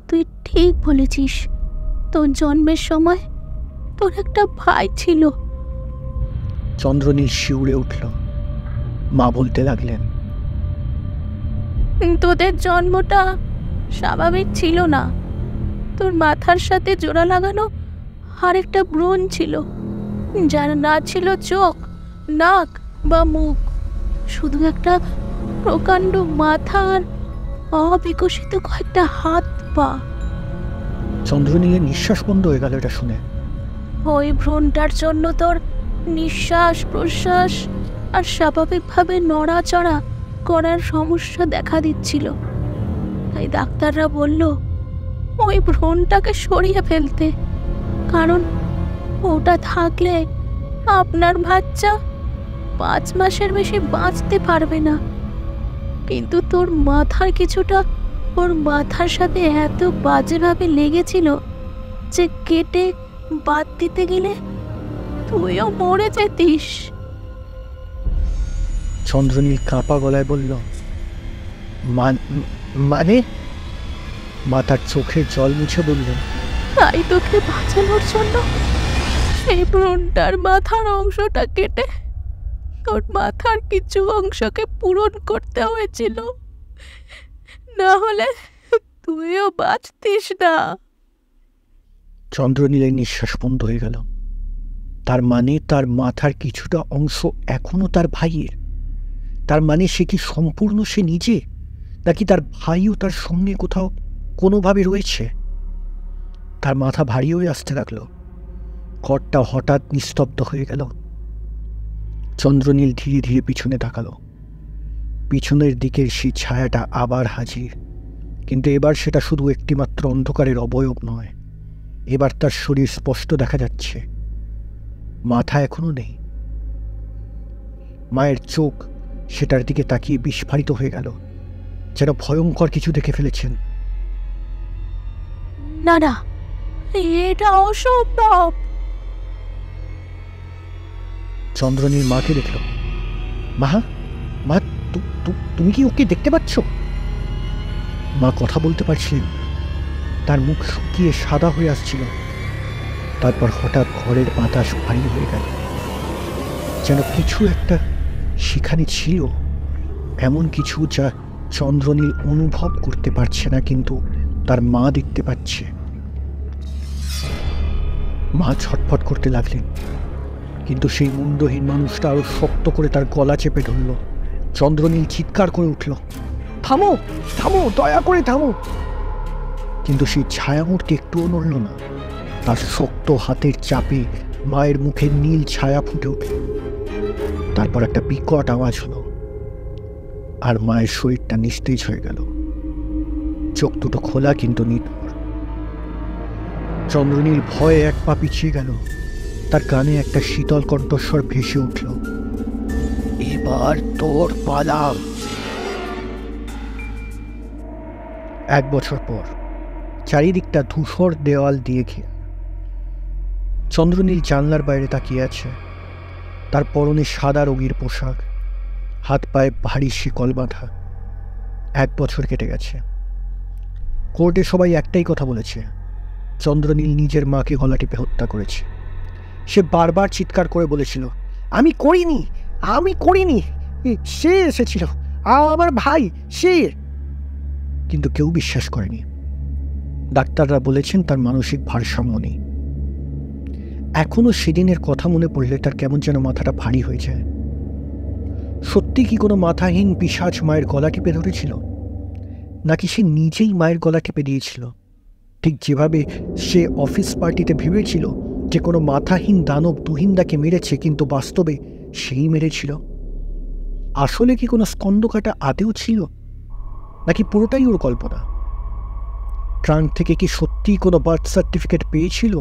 তুই ঠিক বলেছিস। তোর জন্মের সময় তোর একটা ভাই ছিল। চন্দ্রনীল শিউরে উঠল। মা বলতে লাগলেন, তোদের জন্মটা স্বাভাবিক ছিল না। তোর মাথার সাথে জোড়া লাগানো আর একটা ব্রণ ছিল, যার না ছিল চোখ, নাক বা মুখ, শুধু একটা প্রকাণ্ড মাথা আর অবিকশিত কয়েকটা হাত পা। চন্দ্রনীলের নিঃশ্বাস বন্ধ হয়ে গেল এটা শুনে। ওই ভ্রূণটার জন্য তোর নিঃশ্বাস প্রশ্বাস আর স্বাভাবিকভাবে নড়াচড়া করার সমস্যা দেখা দিচ্ছিল। তাই ডাক্তাররা বলল ওই ভ্রূণটাকে সরিয়ে ফেলতে, কারণ ওটা থাকলে আপনার বাচ্চা 5 মাসের বেশি বাঁচতে পারবে না। কিন্তু তোর মাথার কিছুটা ওর মাথার সাথে এত বাজেভাবে লেগেছিল যে কেটে বাদ দিতে গেলে তুইও মরে যেতিস। চন্দ্রনীল কাঁপা গলায় বলল, মানে? মা তার চোখের জল মুছে বললেন, তাই তোকে বাঁচানোর জন্য সেই ভ্রূণটার মাথার অংশটা কেটে তোর মাথার কিছু অংশকে পূরণ করতে হয়েছিল, না হলে তুইও বাঁচতিস না। চন্দ্রনীলের নিঃশ্বাস বন্ধ হয়ে গেল। তার মানে তার মাথার কিছুটা অংশ এখনো তার ভাইয়ের। তার মানে সে কি সম্পূর্ণ সে নিজে, নাকি তার ভাইও তার সঙ্গে কোথাও কোনোভাবে রয়েছে? তার মাথা ভারী হয়ে আসতে লাগলো। ঘরটা হঠাৎ নিস্তব্ধ হয়ে গেল। চন্দ্রনীল ধীরে ধীরে পিছনে তাকালো। পিছনের দিকের সেই ছায়াটা আবার হাজির, কিন্তু এবার সেটা শুধু একটিমাত্র অন্ধকারের অবয়ব নয়। এবার তার শরীর স্পষ্ট দেখা যাচ্ছে, মাথা এখনো নেই। মায়ের চোখ সেটার দিকে তাকিয়ে বিস্ফারিত হয়ে গেল, যেন ভয়ঙ্কর কিছু দেখে ফেলেছেন। না না, এটা অসম্ভব। চন্দ্রনীল মাকে দেখল। মা, মা, তুমি কি ওকে দেখতে পাচ্ছ? মা কথা বলতে পারছিলেন। তার মুখ শুকিয়ে সাদা হয়ে আসছিল। তারপর হঠাৎ ঘরের বাতাস ভারী হয়ে গেল, যেন কিছু একটা সেখানে ছিল, এমন কিছু যা চন্দ্রনীল অনুভব করতে পারছে না, কিন্তু তার মা দেখতে পাচ্ছে। মা ছটফট করতে লাগলেন, কিন্তু সেই মুন্ডহীন মানুষটা আরো শক্ত করে তার গলা চেপে ধরল। চন্দ্রনীল চিৎকার করে উঠল, থামো, থামো, দয়া করে থামো। কিন্তু সেই ছায়ামূর্তি একটুও নড়ল না। তার শক্ত হাতের চাপে মায়ের মুখে নীল ছায়া ফুটে উঠল। তারপর একটা বিকট আওয়াজ হলো, আর মায়ের শরীরটা নিস্তেজ হয়ে গেল। চোখ দুটো খোলা কিন্তু নির্ভর। চন্দ্রনীল ভয়ে এক পা পিছিয়ে গেল। তার কানে একটা শীতল কণ্ঠস্বর ভেসে উঠল, এবার তোর পালা। 1 বছর পর চারিদিকটা ধূসর দেওয়াল দিয়ে ঘেরা। চন্দ্রনীল জানলার বাইরে তাকিয়ে আছে। তার পরনে সাদা রঙের পোশাক, হাত পায়ে ভারী শিকল বাঁধা। 1 বছর কেটে গেছে। কোর্টে সবাই একটাই কথা বলেছে, চন্দ্রনীল নিজের মাকে গলা টিপে হত্যা করেছে। সে বারবার চিৎকার করে বলেছিল, আমি করিনি, আমি করিনি, সে এসেছিল, আমার ভাই সে। কিন্তু কেউ বিশ্বাস করেনি। ডাক্তাররা বলেছেন তার মানসিক ভারসাম্য নেই। এখনো সেদিনের কথা মনে পড়লে তার কেমন যেন মাথাটা ভারী হয়ে যায়। সত্যি কি কোনো মাথাহীন পিশাচ মায়ের গলা টিপে ধরেছিল, নাকি সে নিজেই মায়ের গলা টিপে দিয়েছিল, ঠিক যেভাবে সে অফিস পার্টিতে ভেবেছিল যে কোনো মাথাহীন দানব তুহিন্দাকে মেরেছে, কিন্তু বাস্তবে সেই মেরেছিল? আসলে কি কোনো স্কন্দকাটা আদেও ছিল, নাকি পুরোটাই ওর কল্পনা? ট্রাঙ্ক থেকে কি সত্যিই কোনো বার্থ সার্টিফিকেট পেয়েছিল,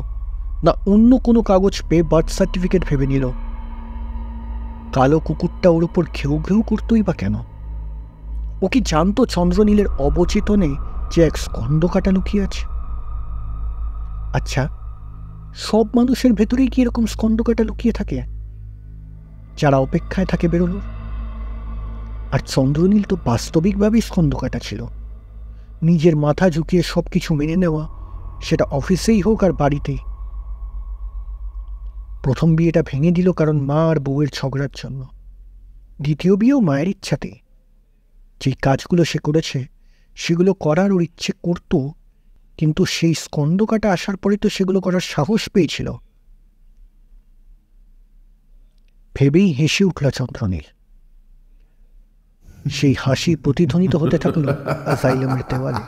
না অন্য কোনো কাগজ পেয়ে বার্থ সার্টিফিকেট ভেবে নিল? কালো কুকুরটা ওর উপর ঘেউ ঘেউ করতই বা কেন? ও কি জানতো চন্দ্রনীলের অবচেতনে যে এক স্কন্দকাটা লুকিয়ে আছে? আচ্ছা, সব মানুষের ভেতরেই কি এরকম স্কন্দকাটা লুকিয়ে থাকে, যারা অপেক্ষায় থাকে বেরোনোর? আর চন্দ্রনীল তো বাস্তবিকভাবেই স্কন্দকাটা ছিল। নিজের মাথা ঝুঁকিয়ে সব কিছু মেনে নেওয়া, সেটা অফিসেই হোক আর বাড়িতেই। প্রথম বিয়েটা ভেঙে দিল কারণ মা আর বউয়ের ঝগড়ার জন্য। দ্বিতীয় বিয়েও মায়ের ইচ্ছাতে। যেই কাজগুলো সে করেছে সেগুলো করার ওর ইচ্ছে করত, কিন্তু সেই স্কন্দকাটা আসার পরে তো সেগুলো করার সাহস পেয়েছিল। ভেবেই হেসে উঠল চন্দ্রনীল। সেই হাসি প্রতিধ্বনিত হতে থাকলো অ্যাসাইলামের দেওয়ালে।